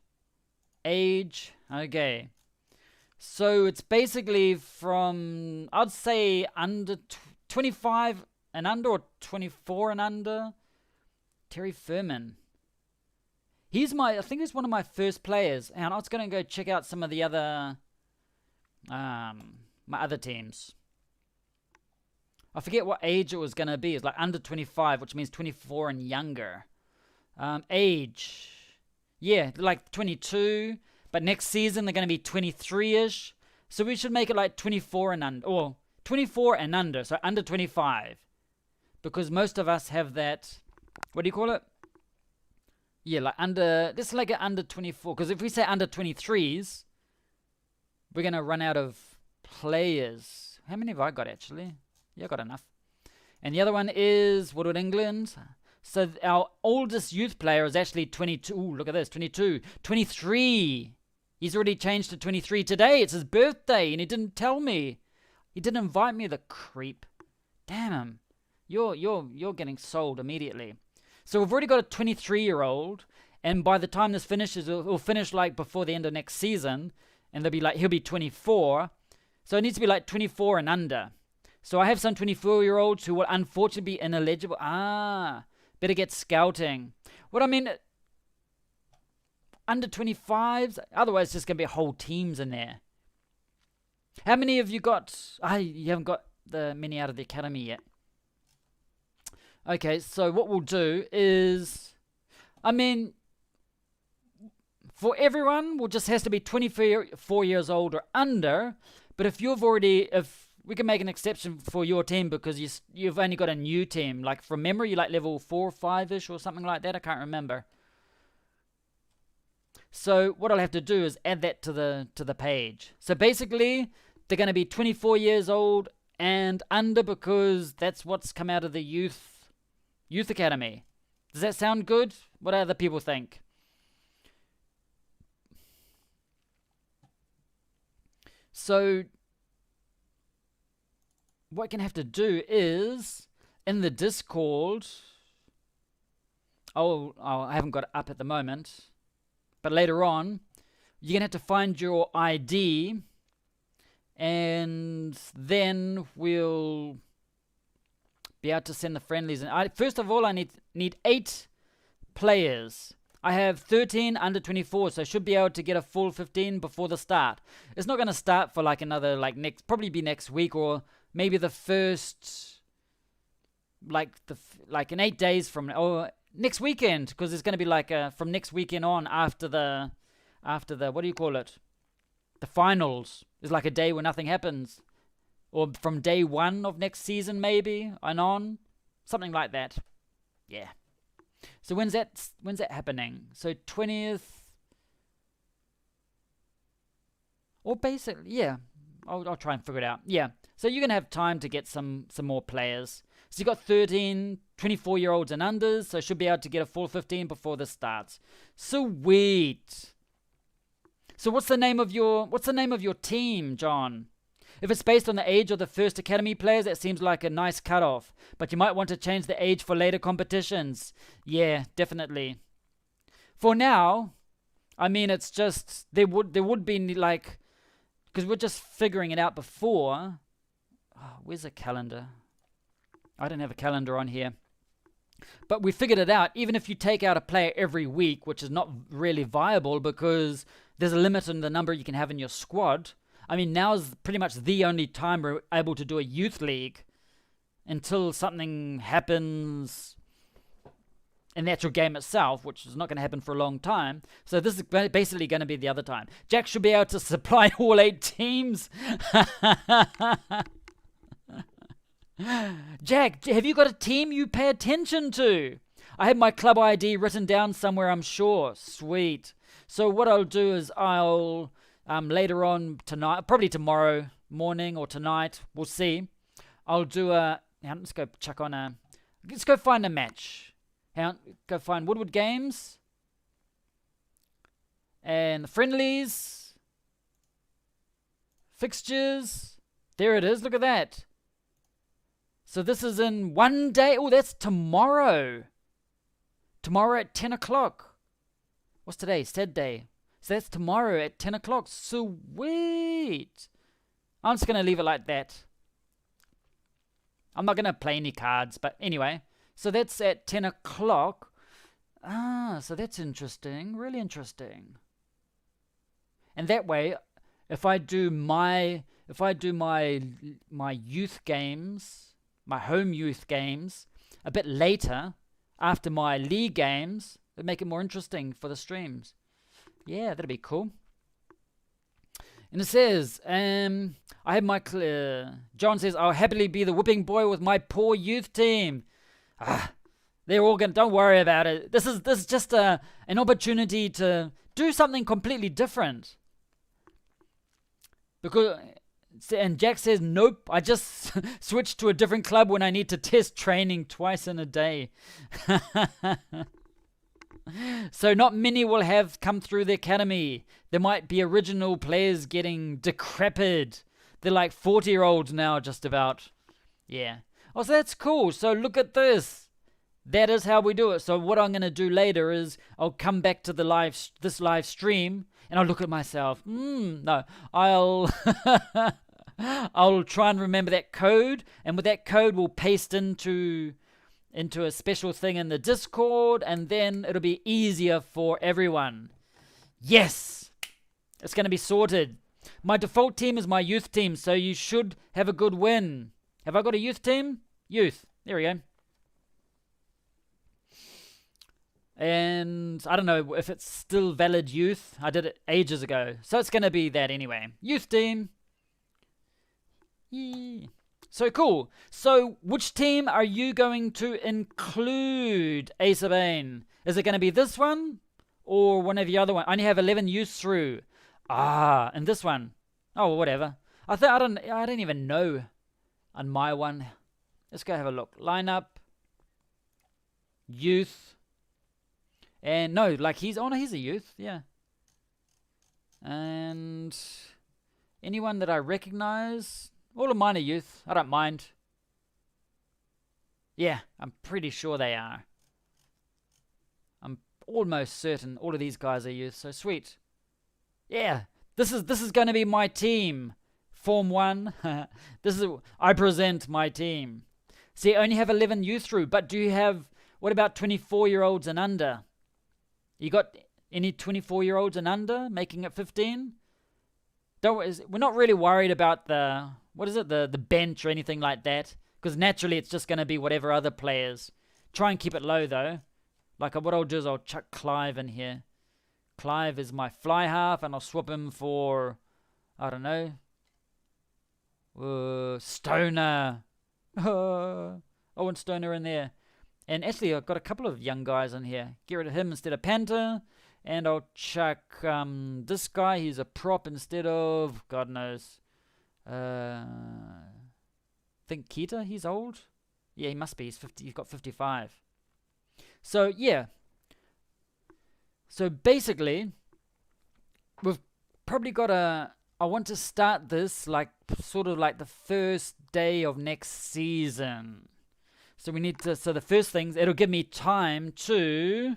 Age. Okay. So it's basically from, I'd say, under 25 and under, or 24 and under. Terry Furman. I think he's one of my first players. And I was going to go check out some of the other, my other teams. I forget what age it was going to be. It's like under 25, which means 24 and younger. Age. Yeah, like 22. But next season, they're going to be 23-ish. So we should make it like 24 and under. Or 24 and under. So under 25. Because most of us have that. What do you call it? Yeah, like under. Let's like it under 24. Because if we say under 23s, we're going to run out of players. How many have I got actually? Yeah, I got enough. And the other one is Woodward, England. So our oldest youth player is actually 22. Ooh, look at this. 22. 23. He's already changed to 23 today. It's his birthday, and he didn't tell me. He didn't invite me, the creep. Damn him. You're getting sold immediately. So we've already got a 23-year-old, and by the time this finishes, it'll finish like before the end of next season, and he'll be 24. So it needs to be like 24 and under. So I have some 24-year-olds who will unfortunately be ineligible. Better get scouting. What I mean, under 25s, otherwise it's just going to be whole teams in there. How many have you got? You haven't got many out of the academy yet. Okay, so what we'll do is, for everyone, we'll just has to be 24 years old or under. But if we can make an exception for your team because you've only got a new team. Like from memory, you're like level 4 or 5-ish or something like that. I can't remember. So what I'll have to do is add that to the page. So basically, they're going to be 24 years old and under because that's what's come out of the youth academy. Does that sound good? What do other people think? So what you're going to have to do is, in the Discord, I haven't got it up at the moment, but later on, you're going to have to find your ID, and then we'll be able to send the friendlies. And first of all, I need 8 players. I have 13 under 24, so I should be able to get a full 15 before the start. It's not going to start for like another, probably be next week or maybe the first, in 8 days from, or next weekend, because it's going to be like from next weekend on after the, what do you call it? The finals is like a day where nothing happens. Or from day 1 of next season maybe, and on. Something like that. Yeah. So when's that happening? So 20th. Or basically, yeah. I'll try and figure it out. Yeah. So you're going to have time to get some more players. So you've got 13, 24-year-olds and unders, so should be able to get a full 15 before this starts. Sweet. So what's the name of your team, John? If it's based on the age of the first academy players, that seems like a nice cutoff. But you might want to change the age for later competitions. Yeah, definitely. For now, I mean, it's just there would be like, because we're just figuring it out before. Oh, where's a calendar? I don't have a calendar on here. But we figured it out. Even if you take out a player every week, which is not really viable because there's a limit on the number you can have in your squad. I mean, now is pretty much the only time we're able to do a youth league until something happens in the actual game itself, which is not going to happen for a long time. So this is basically going to be the other time. Jack should be able to supply all 8 teams. Jack, have you got a team you pay attention to? I have my club ID written down somewhere, I'm sure. Sweet. So what I'll do is I'll later on tonight, probably tomorrow morning or tonight, we'll see. I'll do let's go check on let's go find a match. Go find Woodward games and the friendlies, fixtures. There it is. Look at that. So this is in one day. Oh, that's tomorrow. Tomorrow at 10 o'clock. What's today? Saturday. So that's tomorrow at 10 o'clock. Sweet. I'm just going to leave it like that. I'm not going to play any cards. But anyway. So that's at 10 o'clock. So that's interesting. Really interesting. And that way, if I do my youth games, my home youth games, a bit later, after my league games, it'd make it more interesting for the streams. Yeah, that'd be cool. And it says, I have my... John says, I'll happily be the whipping boy with my poor youth team. They're all going to... Don't worry about it. This is just an opportunity to do something completely different. Because... And Jack says, nope, I just switched to a different club when I need to test training twice in a day. So not many will have come through the academy. There might be original players getting decrepit. They're like 40-year-olds now, just about. Yeah. Oh, so that's cool. So look at this. That is how we do it. So what I'm going to do later is I'll come back to this live stream and I'll look at myself. No, I'll try and remember that code, and with that code we'll paste into a special thing in the Discord, and then it'll be easier for everyone. Yes! It's going to be sorted. My default team is my youth team, so you should have a good win. Have I got a youth team? Youth. There we go. And I don't know if it's still valid youth. I did it ages ago. So it's going to be that anyway. Youth team. Yeah. So cool. So which team are you going to include, Ace of Bane? Is it going to be this one or one of the other one? I only have 11 youths through. And this one. Oh, whatever. I don't even know on my one. Let's go have a look. Lineup. Youth. And no, like he's a youth. Yeah. And anyone that I recognize. All of mine are youth. I don't mind. Yeah, I'm pretty sure they are. I'm almost certain all of these guys are youth. So sweet. Yeah, this is going to be my team. Form 1. I present my team. See, I only have 11 youth through, but do you have... What about 24-year-olds and under? You got any 24-year-olds and under making it 15? We're not really worried about the... What is it? The bench or anything like that. Because naturally it's just going to be whatever other players. Try and keep it low though. Like what I'll do is I'll chuck Clive in here. Clive is my fly half and I'll swap him for... I don't know. Stoner. I want Stoner in there. And actually I've got a couple of young guys in here. Get rid of him instead of Panther. And I'll chuck this guy. He's a prop instead of... God knows. I think Kita, he's old. Yeah, he must be. He's 50. He's got 55. So yeah. So basically, we've probably got I want to start this like sort of like the first day of next season. So we need to, so the first things, it'll give me time to,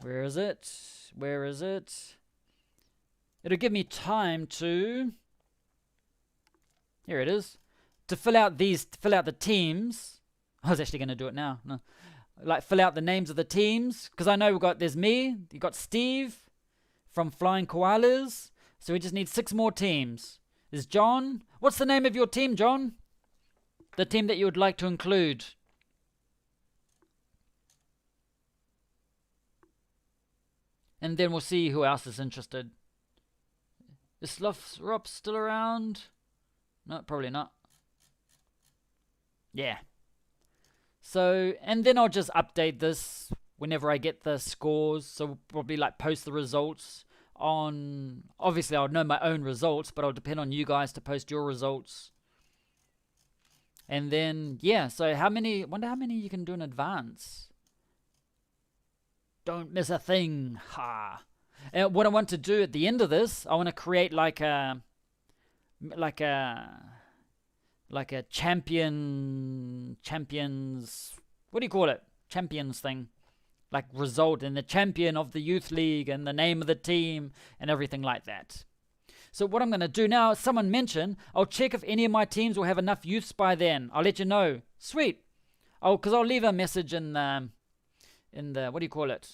where is it? It'll give me time to, here it is, to fill out the teams. I was actually going to do it now. No. Like fill out the names of the teams, because I know there's me, you got Steve from Flying Koalas, so we just need 6 more teams. There's John. What's the name of your team, John? The team that you would like to include. And then we'll see who else is interested. Is Rob still around? No, probably not. Yeah. So, and then I'll just update this whenever I get the scores. So we'll probably like post the results on, obviously I'll know my own results, but I'll depend on you guys to post your results. And then, yeah, so wonder how many you can do in advance. Don't miss a thing. Ha. And what I want to do at the end of this, I want to create like a champions, what do you call it? Champions thing. Like result and the champion of the youth league and the name of the team and everything like that. So what I'm going to do now, someone mentioned, I'll check if any of my teams will have enough youths by then. I'll let you know. Sweet. Because I'll leave a message in the, what do you call it?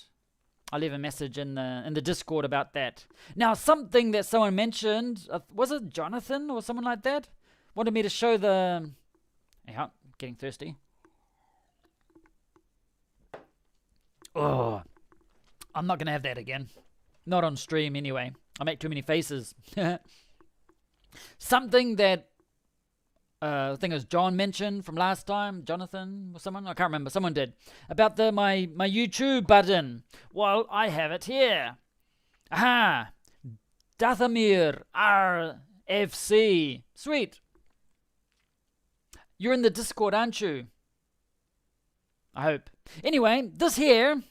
I'll leave a message in the Discord about that. Now, something that someone mentioned, was it Jonathan or someone like that? Wanted me to show the, yeah, getting thirsty. Oh, I'm not going to have that again. Not on stream anyway. I make too many faces. Something that I think it was John mentioned from last time. Jonathan or someone? I can't remember. Someone did. About my YouTube button. Well, I have it here. Aha! Dathamir RFC. Sweet. You're in the Discord, aren't you? I hope. Anyway, this here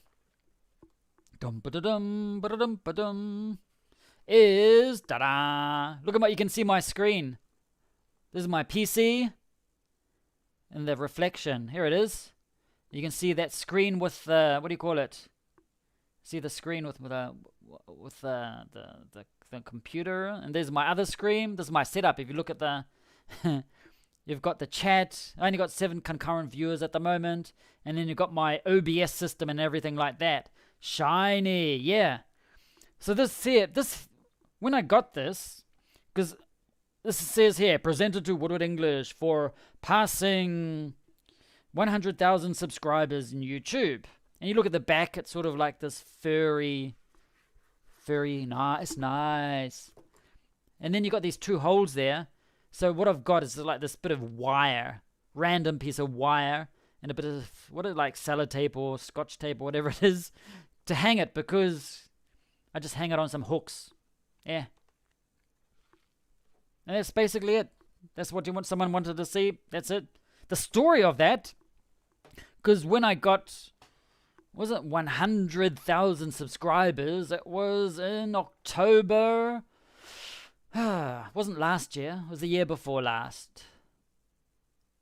is ta-da! Look at what you can see my screen. This is my PC and the reflection. Here it is. You can see that screen with the, what do you call it? See the screen with the computer, and there's my other screen. This is my setup. If you look at the you've got the chat. I only got 7 concurrent viewers at the moment. And then you've got my OBS system and everything like that. Shiny, yeah. So when I got this, because this says here, presented to Woodward English for passing 100,000 subscribers in YouTube. And you look at the back, it's sort of like this furry, nice. And then you got these 2 holes there. So what I've got is like this bit of wire, random piece of wire, and a bit of, like sellotape or scotch tape or whatever it is, to hang it, because I just hang it on some hooks. Yeah. And that's basically it. That's what someone wanted to see. That's it. The story of that, because when I got, wasn't 100,000 subscribers, it was in October. Wasn't last year, it was the year before last.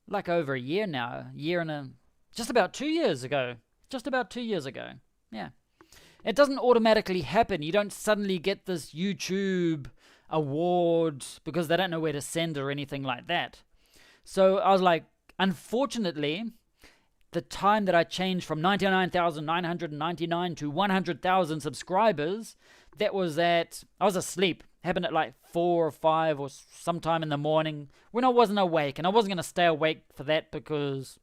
Like over a year now. Just about 2 years ago. Yeah. It doesn't automatically happen. You don't suddenly get this YouTube award because they don't know where to send or anything like that. So I was like, unfortunately, the time that I changed from 99,999 to 100,000 subscribers, I was asleep. Happened at like 4 or 5 or sometime in the morning when I wasn't awake, and I wasn't going to stay awake for that because,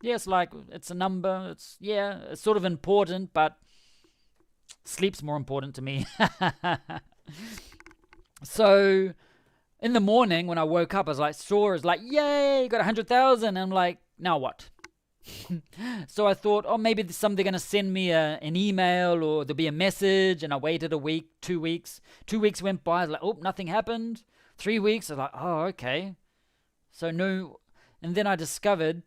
yeah, it's a number. It's sort of important, but sleep's more important to me. So in the morning when I woke up, I was like, yay, got 100,000. And I'm like, now what? So I thought, maybe they're going to send me an email, or there'll be a message. And I waited a week, 2 weeks. 2 weeks went by. I was like, nothing happened. 3 weeks. I was like, okay. So no. And then I discovered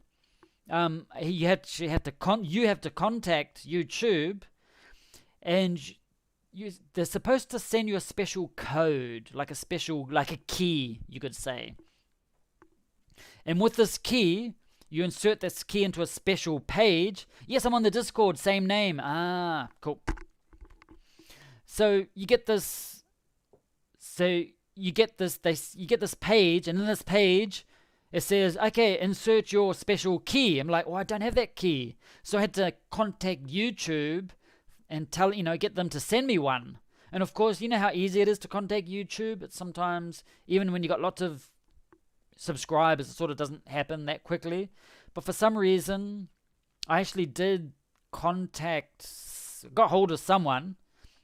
you have to contact YouTube, and they're supposed to send you a special code, like a key, you could say. And with this key, you insert this key into a special page. Yes, I'm on the Discord, same name. Ah, cool. So you get this. You get this page, and in this page, it says, okay, insert your special key. I'm like, I don't have that key. So I had to contact YouTube and get them to send me one. And of course, you know how easy it is to contact YouTube. It's sometimes, even when you got lots of subscribers, it sort of doesn't happen that quickly. But for some reason, I actually got hold of someone.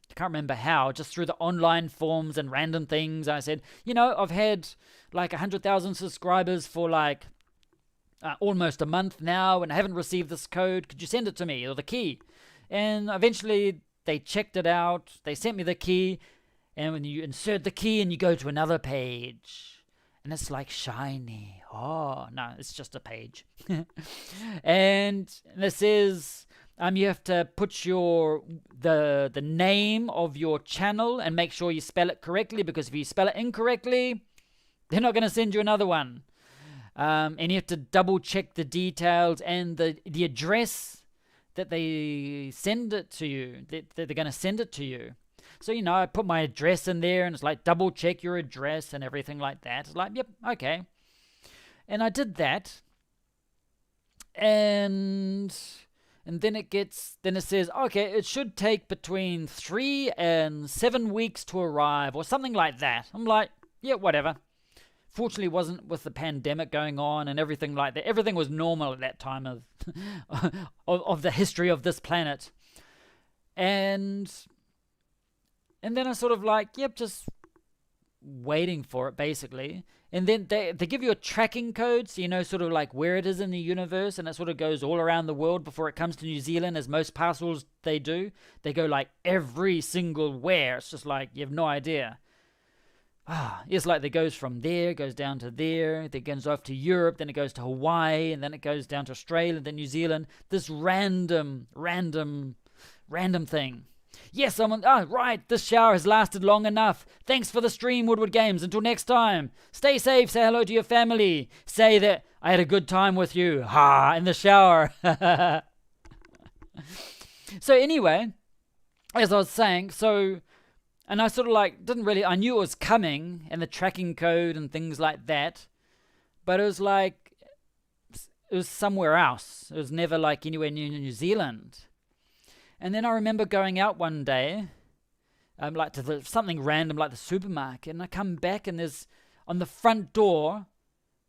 I can't remember how, just through the online forums and random things. I said, I've had like 100,000 subscribers for like almost a month now, and I haven't received this code. Could you send it to me, or the key? And eventually they checked it out. They sent me the key, and when you insert the key and you go to another page, and it's like shiny. Oh, no, it's just a page. And it says, you have to put the name of your channel and make sure you spell it correctly, because if you spell it incorrectly, they're not going to send you another one. And you have to double check the details and the address that they send it to you, that they're going to send it to you. So, I put my address in there, and it's like, double check your address and everything like that. It's like, yep, okay. And I did that. And then it says, okay, it should take between 3 and 7 weeks to arrive, or something like that. I'm like, yeah, whatever. Fortunately, it wasn't with the pandemic going on and everything like that. Everything was normal at that time of the history of this planet. And then I sort of like, yep, just waiting for it, basically. And then they give you a tracking code, so you know sort of like where it is in the universe, and it sort of goes all around the world before it comes to New Zealand, as most parcels they do. They go like every single where. It's just like, you have no idea. It's like it goes from there, goes down to there, then it goes off to Europe, then it goes to Hawaii, and then it goes down to Australia, then New Zealand. This random thing. Yes, right, this shower has lasted long enough. Thanks for the stream, Woodward Games. Until next time, stay safe, say hello to your family. Say that I had a good time with you. In the shower. So anyway, as I was saying, and I sort of like I knew it was coming, and the tracking code and things like that, but it was like, it was somewhere else. It was never like anywhere near New Zealand. And then I remember going out one day, like to something random like the supermarket, and I come back, and there's on the front door,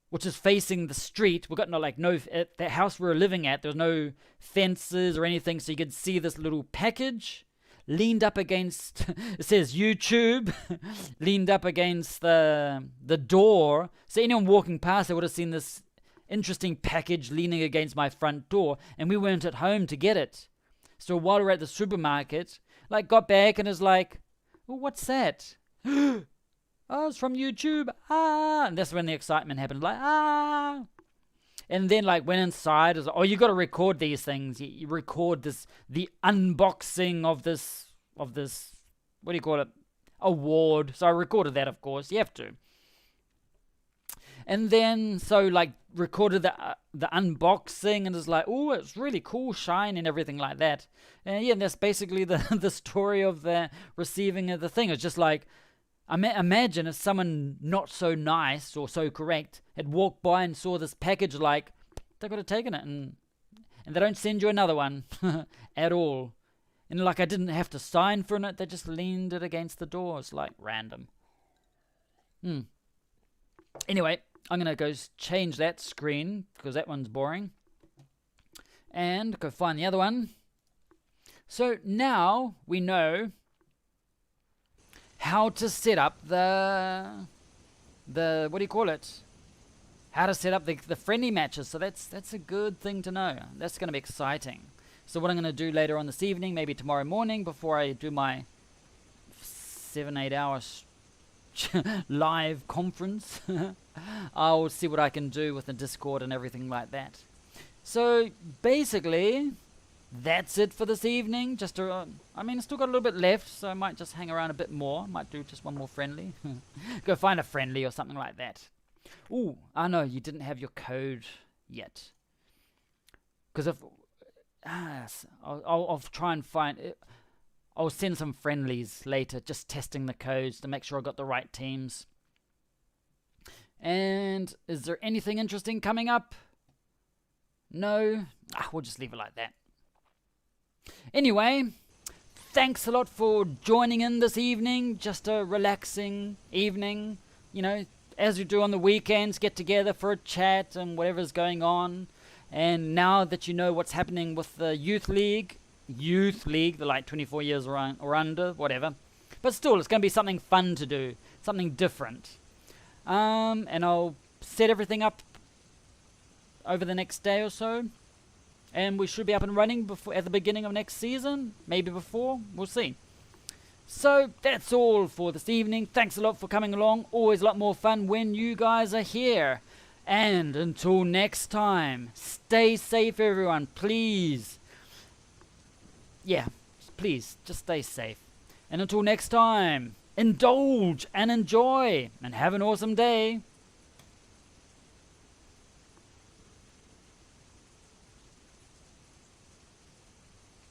which is facing the street. We got at that house we were living at, there was no fences or anything, so you could see this little package leaned up against, it says YouTube, leaned up against the door. So anyone walking past, they would have seen this interesting package leaning against my front door, and we weren't at home to get it. So while we were at the supermarket, got back and is like, well, what's that? Oh, it's from YouTube. And that's when the excitement happened. And then went inside. Is you got to record these things. You record the unboxing of this, what do you call it? Award. So I recorded that, of course. You have to. And then, recorded the unboxing, and it's like, oh, it's really cool, shine and everything like that. And yeah, that's basically the story of the receiving of the thing. It's just like, imagine if someone not so nice or so correct had walked by and saw this package, they could have taken it, and they don't send you another one at all. And I didn't have to sign for it, they just leaned it against the door. It's random. Anyway, I'm going to go change that screen, because that one's boring. And go find the other one. So now we know how to set up the what do you call it? How to set up the friendly matches. So that's a good thing to know. That's going to be exciting. So what I'm going to do later on this evening, maybe tomorrow morning, before I do my 7-8 hours live conference, I'll see what I can do with the Discord and everything like that. So basically, that's it for this evening. Just I mean, I still got a little bit left, so I might just hang around a bit more. Might do just one more friendly. Go find a friendly or something like that. Ooh, I know you didn't have your code yet. Because if I'll try and find it. I'll send some friendlies later, just testing the codes to make sure I got the right teams. And is there anything interesting coming up? No? We'll just leave it like that. Anyway, thanks a lot for joining in this evening. Just a relaxing evening. You know, as we do on the weekends, get together for a chat and whatever's going on. And now that you know what's happening with the youth league, they're like 24 years or under, whatever. But still, it's going to be something fun to do, something different. And I'll set everything up over the next day or so. And we should be up and running at the beginning of next season. Maybe before. We'll see. So, that's all for this evening. Thanks a lot for coming along. Always a lot more fun when you guys are here. And until next time, stay safe, everyone. Please. Yeah, please, just stay safe. And until next time, indulge and enjoy. And have an awesome day.